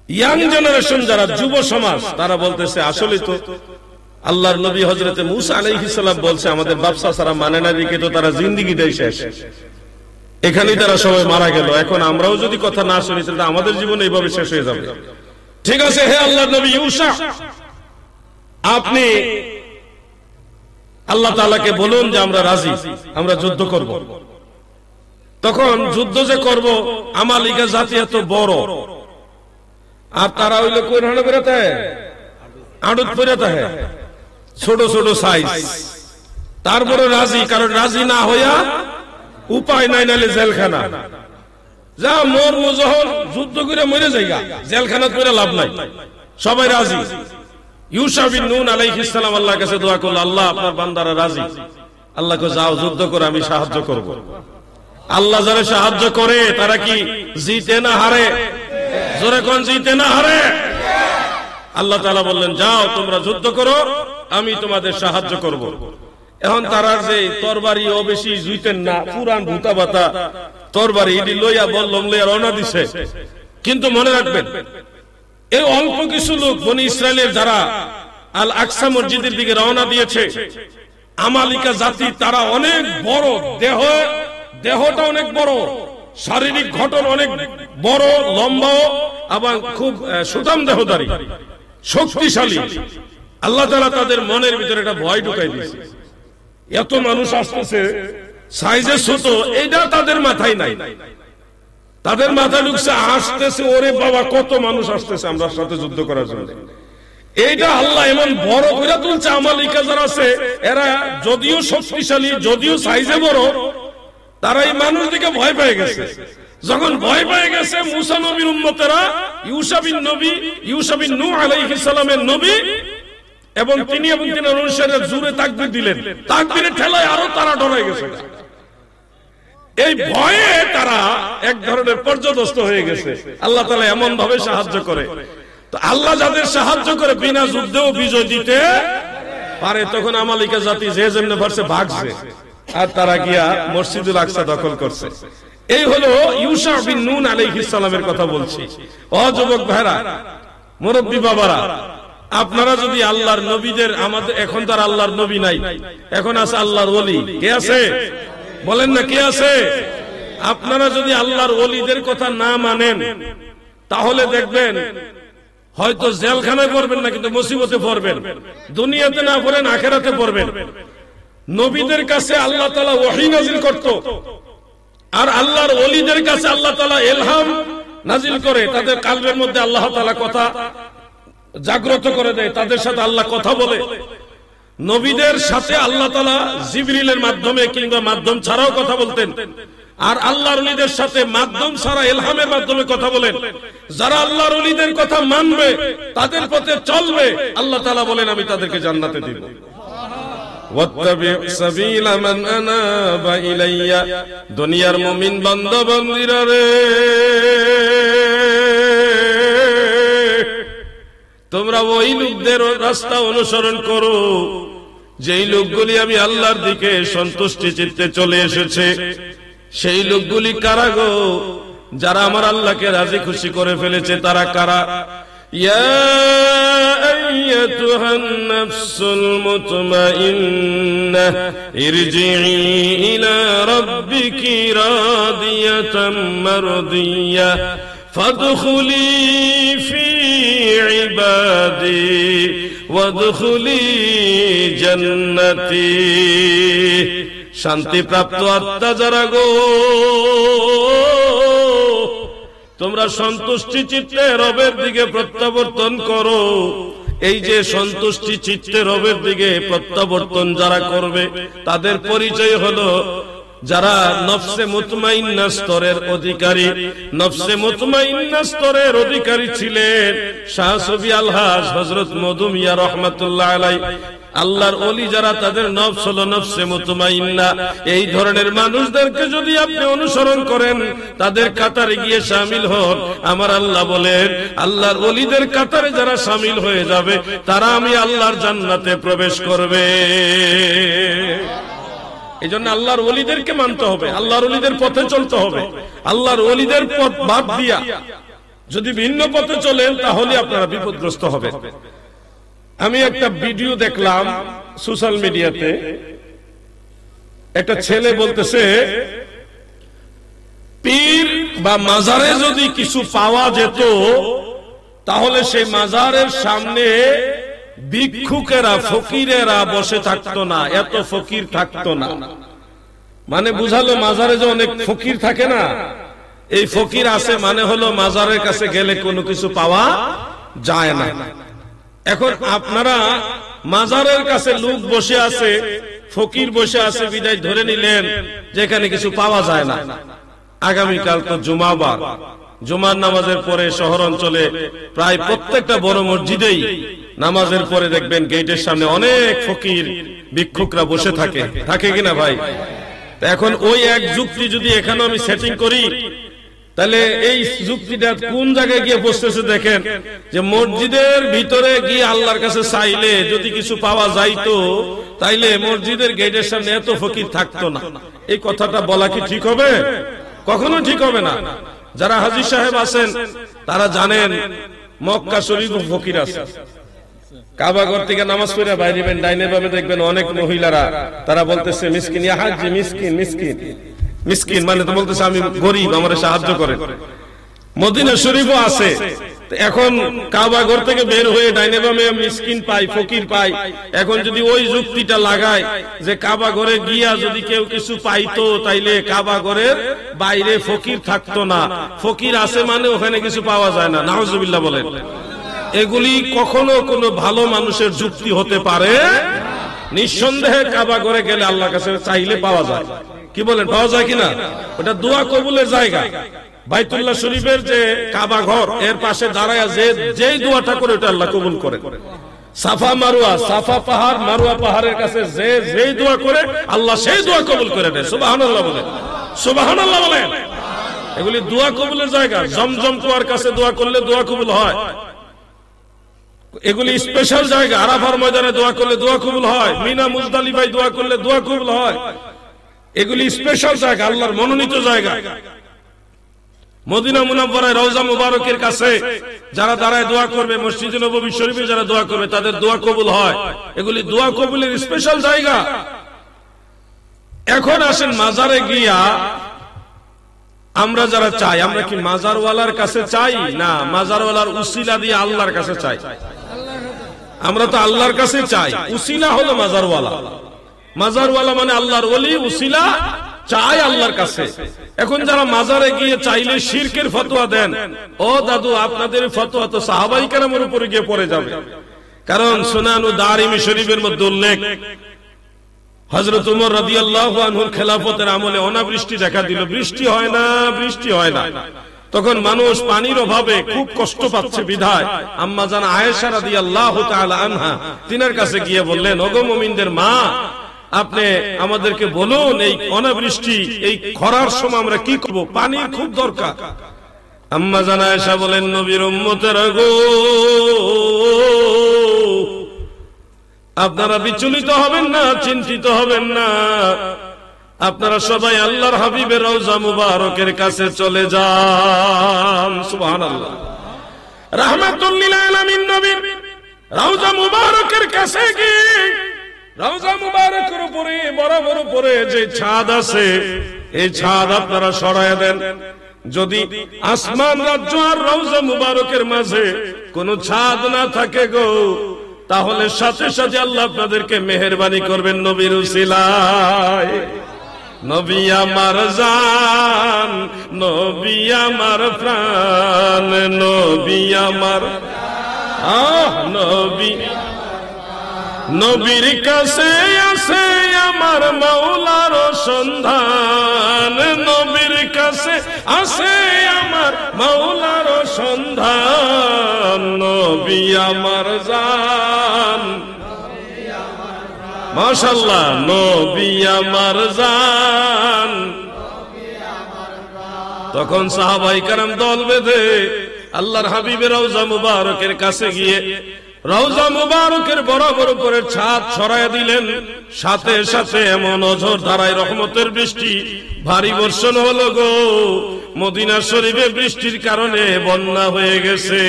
ইয়াং জেনারেশন যারা, যুব সমাজ, তারা বলতেছে আসলে তো আল্লাহর নবী হযরতে মূসা আলাইহিস সালাম বলছে আমাদের বাপ চাচারা মানে না, দিকে তো তারা জিন্দেগিটাই শেষ, এখানেই তারা সবাই মারা গেল। এখন আমরাও যদি কথা না শুনি, তাহলে আমাদের জীবন এইভাবে শেষ হয়ে যাবে। ঠিক আছে, হে আল্লাহর নবী ইউসা, আপনি আল্লাহ তাআলাকে বলুন যে আমরা রাজি, আমরা যুদ্ধ করব। তখন যুদ্ধ যে করব, আমালিকা জাতি এত বড়, আর তারা হইলো কোন হানে বেরোতে আড়ত বেরোতে হয়, ছোট ছোট সাইজ। তারপরে রাজি, কারণ রাজি না হইয়া উপায় নাই, নাইলে জেলখানা। যা মরবো যখন, যুদ্ধ করে মরে যাইগা, জেলখানা করে লাভ নাই। সবাই রাজি। ইউসা বিন নুন আলাইহিস সালাম আল্লাহর কাছে দোয়া করল, আল্লাহ আপনার বান্দারা রাজি। আল্লাহকে যাও যুদ্ধ করে, আমি সাহায্য করব। আল্লাহ যারা সাহায্য করে তারা কি জিতে না হারে? জোরে কোন জিতে না হারে? আল্লাহ তাআলা বললেন, যাও তোমরা যুদ্ধ করো, আমি তোমাদের সাহায্য করব। এখন তারা যে তরবারি ও বেশি জুইতেন না, পুরান ভূতা বাতা, তরবারি ইডি লইয়া বল্লম লইয়া রওনা দিছে। কিন্তু মনে রাখবেন, এই অল্প কিছু লোক বনি ইসরায়েলের যারা আল আকসা মসজিদের দিকে রওনা দিয়েছে, আমালিকা জাতি, তারা অনেক বড়, দেহটা অনেক বড়, শারীরিক গঠন অনেক বড়, লম্বা এবং খুব সুঠাম দেহধারী, শক্তিশালী। আল্লাহ তাআলা তাদের মনের ভিতরে একটা ভয় ঢুকাই দিয়েছে। এত মানুষ আসতেছে, সাইজে ছোট, এইটা তাদের মাথায় নাই। তাদের মাথায় ঢুকছে, আসতেছে, ওরে বাবা কত মানুষ আসতেছে আমরা সাথে যুদ্ধ করার জন্য। এইটা আল্লাহ এমন বড় করে তুলছে। আমালিকা যারা আছে এরা যদিও শক্তিশালী, যদিও সাইজে বড়, তারা এই মানুষ দিকে ভয় পেয়ে গেছে। যখন ভয় পেয়ে গেছে, মুসা নবীর উম্মতেরা ইউসা বিন নূহ আলাইহিস সালামের নবী এবং তিনি অনুসারীরা জোরে তাকবীর দিলেন। তাকবীরের ঠেলায় আরো তারা ডরে গেছে। এই ভয়ে তারা এক ধরনের পর্যদস্ত হয়ে গেছে। আল্লাহ তাআলা এমন ভাবে সাহায্য করে। তো আল্লাহ যাদের সাহায্য করে বিনা যুদ্ধেও বিজয় দিতে পারে, তখন আমালিকা জাতি যে যেমনে পারছে ভাগছে, আর তারা গিয়া মসজিদুল আকসা দখল করছে। এই হলো ইউসা বিন নূন আলাইহিস সালামের কথা বলছি। ও যুবক ভাইরা, মুরব্বী বাবারা, আপনারা যদি আল্লাহর নবীদের, আমাদের এখন তো আর আল্লাহর নবী নাই, এখন আছে আল্লাহর ওলি। কে আছে বলেন না, কে আছে? আপনারা যদি আল্লাহর ওলিদের কথা না মানেন, তাহলে দেখবেন হয়তো জেলখানায় পড়বেন না, কিন্তু মুসিবতে পড়বেন। দুনিয়াতে না পড়েন, আখিরাতে পড়বেন। নবীদের কাছে আল্লাহ তাআলা ওহী নাযিল করত, আর আল্লাহর ওলিদের কাছে আল্লাহ তাআলা ইলহাম নাযিল করে। তাদের কলবের মধ্যে আল্লাহ তাআলা কথা জাগ্রত করে দেয়, তাদের সাথে আল্লাহ কথা বলে। নবীদের সাথে আল্লাহ তাআলা জিবরিলের মাধ্যমে কিংবা মাধ্যম ছাড়াও কথা বলতেন, আর আল্লাহর ওলিদের সাথে মাধ্যম ছাড়া ইলহামের মাধ্যমে কথা বলেন। যারা আল্লাহর ওলিদের কথা মানবে, তাদের পথে চলবে, আল্লাহ তাআলা বলেন আমি তাদেরকে জান্নাতে দিব। ওয়াত্তাবি সাবিলা মান আনাবা ইলাইয়া। দুনিয়ার মুমিন বান্দা বান্দীরা রে, তোমরা ওই লোকদের রাস্তা অনুসরণ করো যেই লোকগুলি আমি আল্লাহর দিকে সন্তুষ্টি চিত্তে চলে এসেছে। সেই লোকগুলি কারা গো? যারা আমার আল্লাহকে রাজি খুশি করে ফেলেছে। তারা কারা? ইয়া আইয়াতুহান নাফসুল মুতমাইন্নাহ ইরজিই ইলা রাব্বিকি রাদিয়াতাম মারদিয়া ফাদখুলি ফি ইবাদি ওয়াদখুলি জান্নাতি। শান্তি প্রাপ্ত আত্মা যারা গো, তোমরা সন্তুষ্টি চিত্তে রবের দিকে প্রত্যাবর্তন করো। এই যে সন্তুষ্টি চিত্তে রবের দিকে প্রত্যাবর্তন যারা করবে, তাদের পরিচয় হলো যারা নফসে মুতমাইন্না স্তরের অধিকারী। নফসে মুতমাইন্না স্তরের অধিকারী ছিলেন শাহ সুফি আলহাজ হযরত মধুমিয়া রাহমাতুল্লাহ আলাইহি। আল্লাহর ওলি যারা, তাদের নফস হলো নফসে মুতমাইন্না। এই ধরনের মানুষদেরকে যদি আপনি অনুসরণ করেন, তাদের কাতারে গিয়ে শামিল হন, আমার আল্লাহ বলেন আল্লাহর ওলিদের কাতারে যারা শামিল হয়ে যাবে, তারা আমি আল্লাহর জান্নাতে প্রবেশ করবে। এই জন্য আল্লাহর ওলিদেরকে মানতে হবে, আল্লাহর ওলিদের পথে চলতে হবে। আল্লাহর ওলিদের পথ বাদ দিয়া যদি ভিন্ন পথে চলেন, তাহলে আপনারা বিপদগ্রস্ত হবেন। আমি একটা ভিডিও দেখলাম সোশ্যাল মিডিয়াতে, একটা ছেলে বলতেছে পীর বা মাজারে যদি কিছু পাওয়া যেত, তাহলে সেই মাজারের সামনে ভিক্ষুকেরা, ফকিরেরা বসে থাকতো না, এত ফকির থাকতো না। মানে বুঝালো মাজারে যে অনেক ফকির থাকে না, এই ফকির আছে মানে হলো মাজারের কাছে গেলে কোনো কিছু পাওয়া যায় না। এখন আপনারা মাজারের কাছে লোক বসে আছে, ফকির বসে আছে, বিদায় ধরে নিলেন যেখানে কিছু পাওয়া যায় না। আগামীকাল তো জুমাবার, জুমার নামাজের পরে শহর অঞ্চলে প্রায় প্রত্যেকটা বড় মসজিদেই নামাজের পরে দেখবেন গেটের সামনে অনেক ফকির ভিক্ষুকরা বসে থাকে, থাকে কিনা ভাই? এখন ওই এক যুক্তি যদি এখানে আমি সেটিং করি, তাহলে এই যুক্তিটা কোন জায়গায় গিয়ে বসতেছে দেখেন, যে মসজিদের ভিতরে গিয়ে আল্লাহর কাছে চাইলে যদি কিছু পাওয়া যাইতো, তাইলে মসজিদের গেটের সামনে এত ফকির থাকতো না। এই কথাটা বলা কি ঠিক হবে? কখনো ঠিক হবে না। যারা হাজী সাহেব আছেন তারা জানেন মক্কা শরীফ ফকির আছে, কাবা ঘর থেকে নামাজ পড়ে বাইরেবেন, ডাইনে বামে দেখবেন অনেক মহিলারা, তারা বলতেছে মিসকিন ইয়া হাজি, মিসকিন মিসকিন মিসকিন, মানে তো বলতেছে আমি গরিব, আমারে সাহায্য করেন। মদিনা শরীফও আছে। এখন কাবা ঘর থেকে বের হয়ে ডাইনে বামে মিসকিন পাই, ফকির পাই। এখন যদি ওই যুক্তিটা লাগায় যে কাবা ঘরে গিয়া যদি কেউ কিছু পাইতো, তাইলে কাবা ঘরের বাইরে ফকির থাকতো না, ফকির আছে মানে ওখানে কিছু পাওয়া যায় না, নাউজুবিল্লাহ বলেন। এগুলি কখনো কোনো ভালো মানুষের যুক্তি হতে পারে? নিঃসন্দেহে কাবা ঘরে গেলে আল্লাহর কাছে চাইলে পাওয়া যায়। কি বলেন, পাওয়া যায় কিনা? ওটা দোয়া কবুলের জায়গা। বাইতুল্লাহ শরীফের যে কাবা ঘর, এর পাশে দাঁড়ায় যেই দোয়াটা করে ওটা আল্লাহ কবুল করে। সাফা মারুয়া, সাফা পাহাড় মারুয়া পাহাড়ের কাছে যেই দোয়া করে আল্লাহ সেই দোয়া কবুল করে দেয়। সুবহানাল্লাহ বলেন, সুবহানাল্লাহ বলেন। এগুলি দোয়া কবুলের জায়গা। জমজম কুয়ার কাছে দোয়া করলে দোয়া কবুল হয়। এগুলি স্পেশাল জায়গা। আরাফার ময়দানে দোয়া করলে দোয়া কবুল হয়। মিনা মুজদালিফায় দোয়া করলে দোয়া কবুল হয়। এগুলি স্পেশাল জায়গা, আল্লাহর মনোনীত জায়গা। মদিনা মুনাওয়ারায় রওজা মুবারকের কাছে যারা দাঁড়ায় দোয়া করবে, মসজিদে নববী শরীফে যারা দোয়া করবে, তাদের দোয়া কবুল হয়। এগুলি দোয়া কবুলের স্পেশাল জায়গা। এখন আসেন মাজারে গিয়া আমরা যারা চাই, আমরা কি মাজারওয়ালার কাছে চাই না মাজারওয়ালার উসিলা দিয়ে আল্লাহর কাছে চাই? আমরা তো আল্লাহর কাছে চাই। উসিলা হলো মাজারওয়ালা, মাজারওয়ালা মানে আল্লাহর ওলি, উসিলা চাই আল্লাহর কাছে। এখন যারা মাজারে গিয়ে চাইলে শিরকের ফতোয়া দেন, ও দাদু আপনাদের ফতোয়া তো সাহাবায়ে কেরামের উপরে গিয়ে পড়ে যাবে। কারণ সুনানু দারিমি শরীফের মধ্যে উল্লেখ, হযরত ওমর রাদিয়াল্লাহু আনহুর খেলাফতের আমলে অনাবৃষ্টি দেখা দিল, বৃষ্টি হয় না, বৃষ্টি হয় না। তখন মানুষ পানির অভাবে খুব কষ্ট পাচ্ছে বিধায় আম্মা জান আয়েশা রাদিয়াল্লাহু তাআলা আনহা তিনার কাছে গিয়ে বললেন, ওগো মুমিনদের মা, আপনি আমাদেরকে বলুন এই অনাবৃষ্টি, এই খরার সময় আমরা কি করব, পানির খুব দরকার। আম্মা জান আয়েশা বলেন, নবীর উম্মতেরা গো, আপনারা বিচলিত হবেন না, চিন্তিত হবেন না, আপনারা সবাই আল্লাহর হাবিবের রওজা মুবারকের কাছে চলে যান। সুবহানাল্লাহ। রাহমাতুল লিল আলামিন নবীর রওজা মুবারকের কাছে গিয়ে রওজা মুবারকের উপরে বরাবর উপরে যে ছাদ আছে, এই ছাদ আপনারা সরায় দেন। যদি আসমান রাজ্য আর রওজা মুবারকের মাঝে কোনো ছাদ না থাকে গো, তাহলে সাথে সাথে আল্লাহ আপনাদেরকে মেহেরবানি করবেন নবীর উসিলায়। নবী আমার জান, নবী আমার প্রাণ, নবী আমার নবী, নবীর কাছে আছে আমার মাওলার সন্ধান, নবীর কাছে আছে আমার মাওলার সন্ধান, নবী আমার জান, মাশাআল্লাহ, নবী আমার জান। তখন সাহাবায়ে কেরাম দল বেঁধে আল্লাহর হাবিবের রওজা মুবারকের কাছে গিয়ে রওজা মুবারকের বরাবর উপরে ছাদ ছড়ায় দিলেন। সাথে সাথে এমন অঝোর ধারায় রহমতের বৃষ্টি, ভারী বর্ষণ হলো গো, মদিনা শরীফে বৃষ্টির কারণে বন্যা হয়ে গেছে।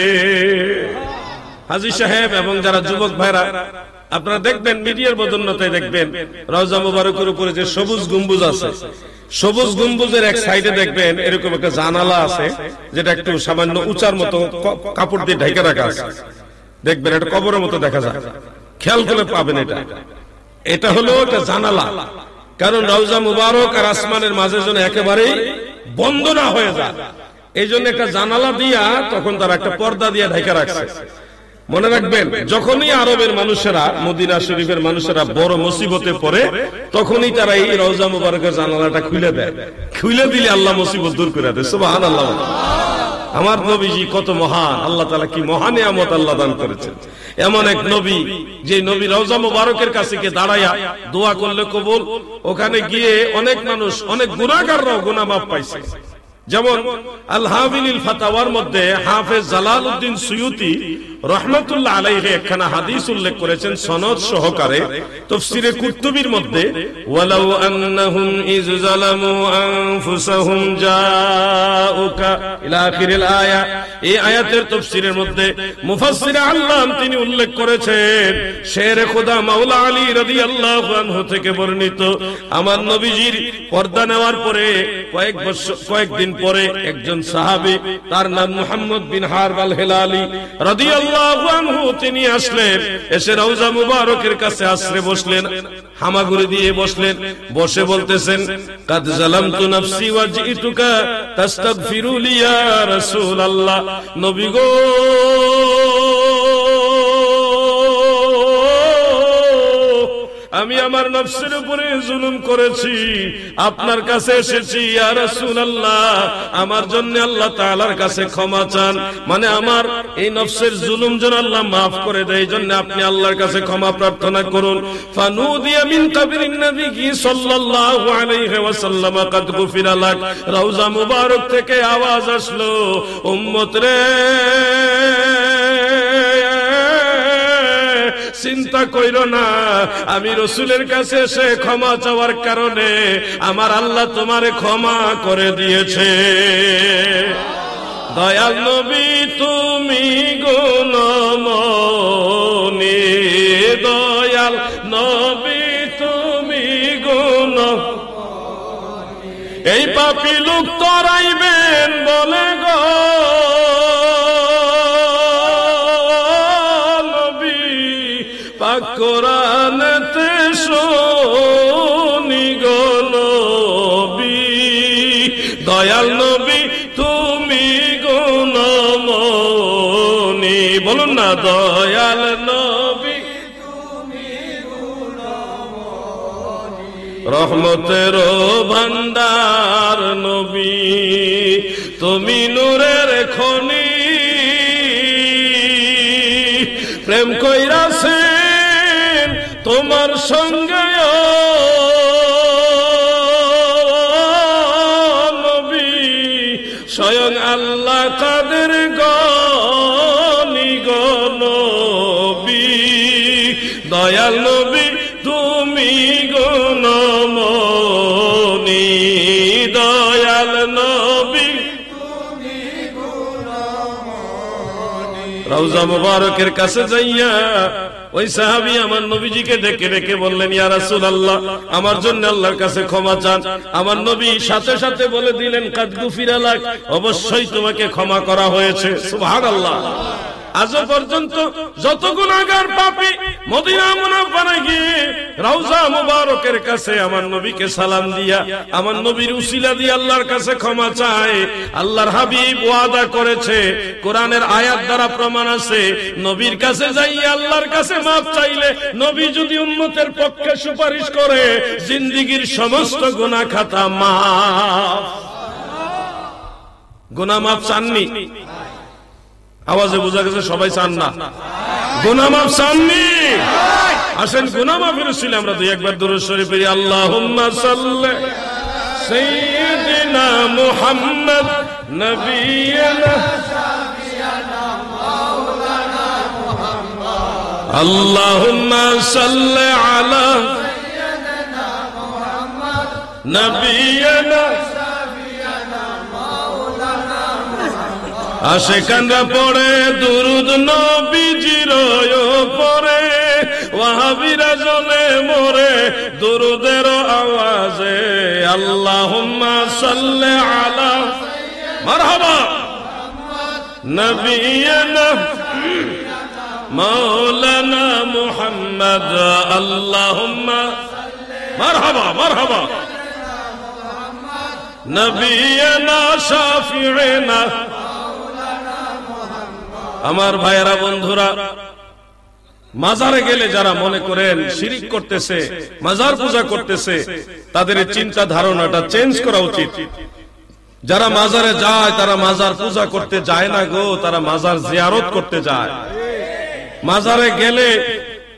হাজী সাহেব এবং যারা যুবক ভাইরা, আপনারা দেখবেন মিডিয়ার বদন্যতায় দেখবেন রওজা মুবারকের উপরে যে সবুজ গম্বুজ আছে, সবুজ গম্বুজের এক সাইডে দেখবেন এরকম একটা জানালা আছে, যেটা একটু সামান্য উঁচার মতো কাপড় দিয়ে ঢেকে রাখা আছে। দেখবেন এটা কবরের মতো দেখা যায়, খেয়াল করে পাবেন এটা। এটা হলো একটা জানালা, কারণ রওজা মুবারক আর আসমানের মাঝে যেন একেবারেই বন্ধ না হয়ে যায়, এই জন্য একটা জানালা দিয়া তখন তারা একটা পর্দা দিয়ে ঢেকে রাখছে। মনে রাখবেন, যখনই আরবের মানুষেরা, মদিনা শরীফের মানুষেরা বড় মুসিবতে পড়ে, তখনই তারা এই রওজা মুবারকের জানালাটা খুলে দেয়। খুলে দিলে আল্লাহ মুসিবত দূর করে দেয়। সুবহানাল্লাহ। আমার নবীজি কত মহান, আল্লাহ তাআলা কি মহান নিয়ামত আল্লাহ দান করেছেন। এমন এক নবী, যে নবী রওজা মুবারকের কাছে গিয়ে দাঁড়ায়া দোয়া করলে কবুল। ওখানে গিয়ে অনেক মানুষ, অনেক গুনাহগাররাও গুনাহ মাফ পাইছে। যেমন আল হাবিলিল ফাতাওয়ার মধ্যে হাফেজ জালালউদ্দিন সুয়ুতি রাহমাতুল্লাহ আলাইহি একখানা হাদিস উল্লেখ করেছেন সনদ সহকারে তাফসীরে কুরতুবীর মধ্যে, ওয়ালাউ আন্নাহুম ইয যালামু আনফুসাহুম জাউকা ইলা আখিরিল আয়া। এই আয়াতের তাফসীরের মধ্যে মুফাসসির আল্লাম তিনি উল্লেখ করেছেন, শেরে খোদা মাওলা আলী রাদিয়াল্লাহু আনহু থেকে বর্ণিত, আমার নবীজির পর্দা নেওয়ার পরে কয়েকদিন পরে একজন সাহাবী, তার নাম মুহাম্মদ বিন হারব আল হিলালি রাদিয়াল্লাহু আনহু, তিনি আসলেন, এসে রওজা মুবারকের কাছে আশ্রে বসলেন, হামাগুড়ি দিয়ে বসলেন, বসে বলতেছেন, কাদ জালামতু নাফসি ওয়া জিতুকা তাস্তাগফিরু লি ইয়া রাসূলুল্লাহ। নবী গো, আমি আমার নফসের উপরে জুলুম করেছি, আপনার কাছে এসেছি ইয়া রাসূলুল্লাহ, আমার জন্য আল্লাহ তাআলার কাছে ক্ষমা চান, মানে আমার এই নফসের জুলুম যেন আল্লাহ maaf করে দেয়, এই জন্য আপনি আল্লাহর কাছে ক্ষমা প্রার্থনা করুন। ফানুদিয়া মিন কাবরিন নবী সাল্লাল্লাহু আলাইহি ওয়াসাল্লাম কাদ গুফিরা লাক। রওজা মুবারক থেকে আওয়াজ আসলো, উম্মত রে, চিন্তা কইরো না, আমি রাসূলের কাছে এসে ক্ষমা চাওয়ার কারণে আমার আল্লাহ তোমারে ক্ষমা করে দিয়েছে। দয়াল নবী তুমি গুণমনি, দয়াল নবী তুমি গুণমনি, এই পাপী লোক তরাইবেন বলে গো পাক কোরআনেতে শুনি গো নবী, দয়াল নবী তুমি গুণমনি, বলুন না, দয়াল নবী তুমি গুণমনি, রহমতের ভান্ডার নবী, তুমি নূরের খনি, প্রেম কইরাছেন তোমার সঙ্গে নবী, স্বয়ং আল্লাহ কাদের গনি গো নবী, দয়াল নবী তুমি গুণমনি, দয়াল নবী তুমি গুণমনি। রওজা মুবারকের কাছে যাইয়া ওই সাহাবী আমার নবীজিকে ডেকে ডেকে বললেন, ইয়া রাসূলুল্লাহ, আমার জন্য আল্লাহর কাছে ক্ষমা চান। আমার নবী সাথে সাথে বলে দিলেন, কাদ গুফিরা লাক, অবশ্যই তোমাকে ক্ষমা করা হয়েছে। সুবহানাল্লাহ। আজও পর্যন্ত যত গুনাহগার পাপী মদিনা মুনাওয়ারায় গিয়ে রওজা মুবারকের কাছে আমার নবীকে সালাম দিয়া, আমার নবীর উসিলা দিয়ে আল্লাহর কাছে ক্ষমা চায়, আল্লাহর হাবিব ওয়াদা করেছে, কোরআনের আয়াত দ্বারা প্রমাণ আছে, নবীর কাছে যাইয়া আল্লাহর কাছে মাফ চাইলে নবী যদি উম্মতের পক্ষে সুপারিশ করে, জিন্দেগীর সমস্ত গুনাহ খাতা মাফ। গুনাহ মাফ চাননি? আওয়াজে বোঝা গেছে সবাই চান না। গুনাহ মাফ চাননি? আসেন গুনাহ মাফের উসিলে আমরা দুই একবার দুরূদ শরীফ পড়ি। আল্লাহুম্মা সাল্লি সাইয়্যিদিনা মুহাম্মদ নবিয়্যিনা শাফিয়ানা মাওলানা মুহাম্মদ, আল্লাহুম্মা সাল্লি আলা সাইয়্যিদিনা মুহাম্মদ নবিয়্যিনা শাফিয়ানা মাওলানা মুহাম্মদ। আশিকানরা পড়ে দুরূদ নবীজির উপরে, ওয়াহাবীরা জ্বলে মরে দুরূদের আওয়াজে। আল্লাহুম্মা সাল্লি আলা মারহাবা নবিয়্যিনা মাওলানা মুহাম্মদ, আল্লাহুম্মা মারহাবা মারহাবা নবিয়্যিনা শাফিঈনা। আমার ভাইয়েরা, বন্ধুরা, মাজারে গেলে যারা মনে করেন শিরিক করতেছে, মাজার পূজা করতেছে, তাদের চিন্তা ধারণাটা চেঞ্জ করা উচিত। যারা মাজারে যায় তারা মাজার পূজা করতে যায় না গো, তারা মাজার জিয়ারত করতে যায়। মাজারে গেলে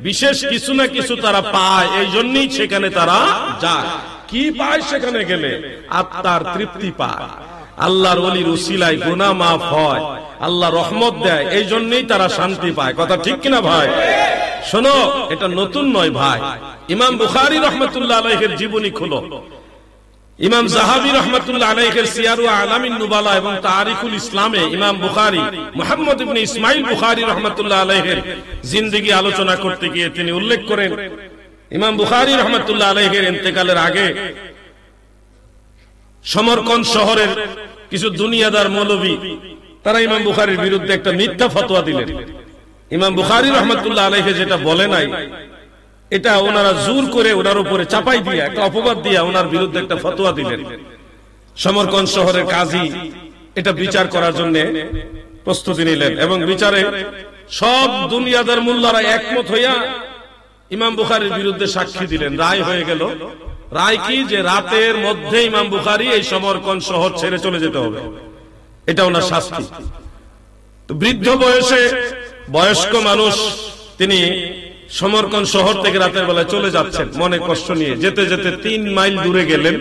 বিশেষ কিছু না কিছু তারা পায়, এই জন্যই সেখানে তারা যায়। কি পায় সেখানে গেলে? আত্মার তৃপ্তি পায়। আল্লাহর ওলির উসিলায় গুনাহ মাফ হয়, আল্লাহ রহমত দেয়, এই জন্যই তারা শান্তি পায়। কথা ঠিক কিনা ভাই? শোনো, এটা নতুন নয় ভাই। ইমাম বুখারী রাহমাতুল্লাহ আলাইহির জীবনী খুলো, ইমাম যাহাবী রাহমাতুল্লাহ আলাইহির সিয়ারু আলামিন নুবালা এবং তারিখুল ইসলামে ইমাম বুখারী মুহাম্মদ ইবনে ইসমাইল বুখারী রাহমাতুল্লাহ আলাইহির জিন্দেগি আলোচনা করতে গিয়ে তিনি উল্লেখ করেন, ইমাম বুখারী রাহমাতুল্লাহ আলাইহির ইন্তেকালের আগে সমরকন্দ শহরের কিছু দুনিয়াদার মৌলভী তারা ইমাম বুখারীর বিরুদ্ধে একটা মিথ্যা ফতোয়া দিলেন। ইমাম বুখারী রাহমাতুল্লাহ আলাইহি যেটা বলে নাই, এটা ওনারা জোর করে ওনার উপরে চাপাই দিয়ে একটা অপবাদ দিয়ে ওনার বিরুদ্ধে একটা ফতোয়া দিলেন। সমরকন্দ শহরের কাজী এটা বিচার করার জন্য প্রস্তুতি নিলেন এবং বিচারে সব দুনিয়াদার মোল্লারা একমত হইয়া ইমাম বুখারীর বিরুদ্ধে সাক্ষী দিলেন। রায় হয়ে গেল। রায় কি? যে রাতের মধ্যে ইমাম বুখারী এই সমরকন্দ শহর ছেড়ে চলে যেতে হবে, এটা ওনার শাস্তি। তো বৃদ্ধ বয়সে বয়স্ক মানুষ, তিনি সমরকন্দ শহর থেকে রাতের বেলায় চলে যাচ্ছেন মনে কষ্ট নিয়ে। যেতে যেতে 3 মাইল দূরে গেলেন,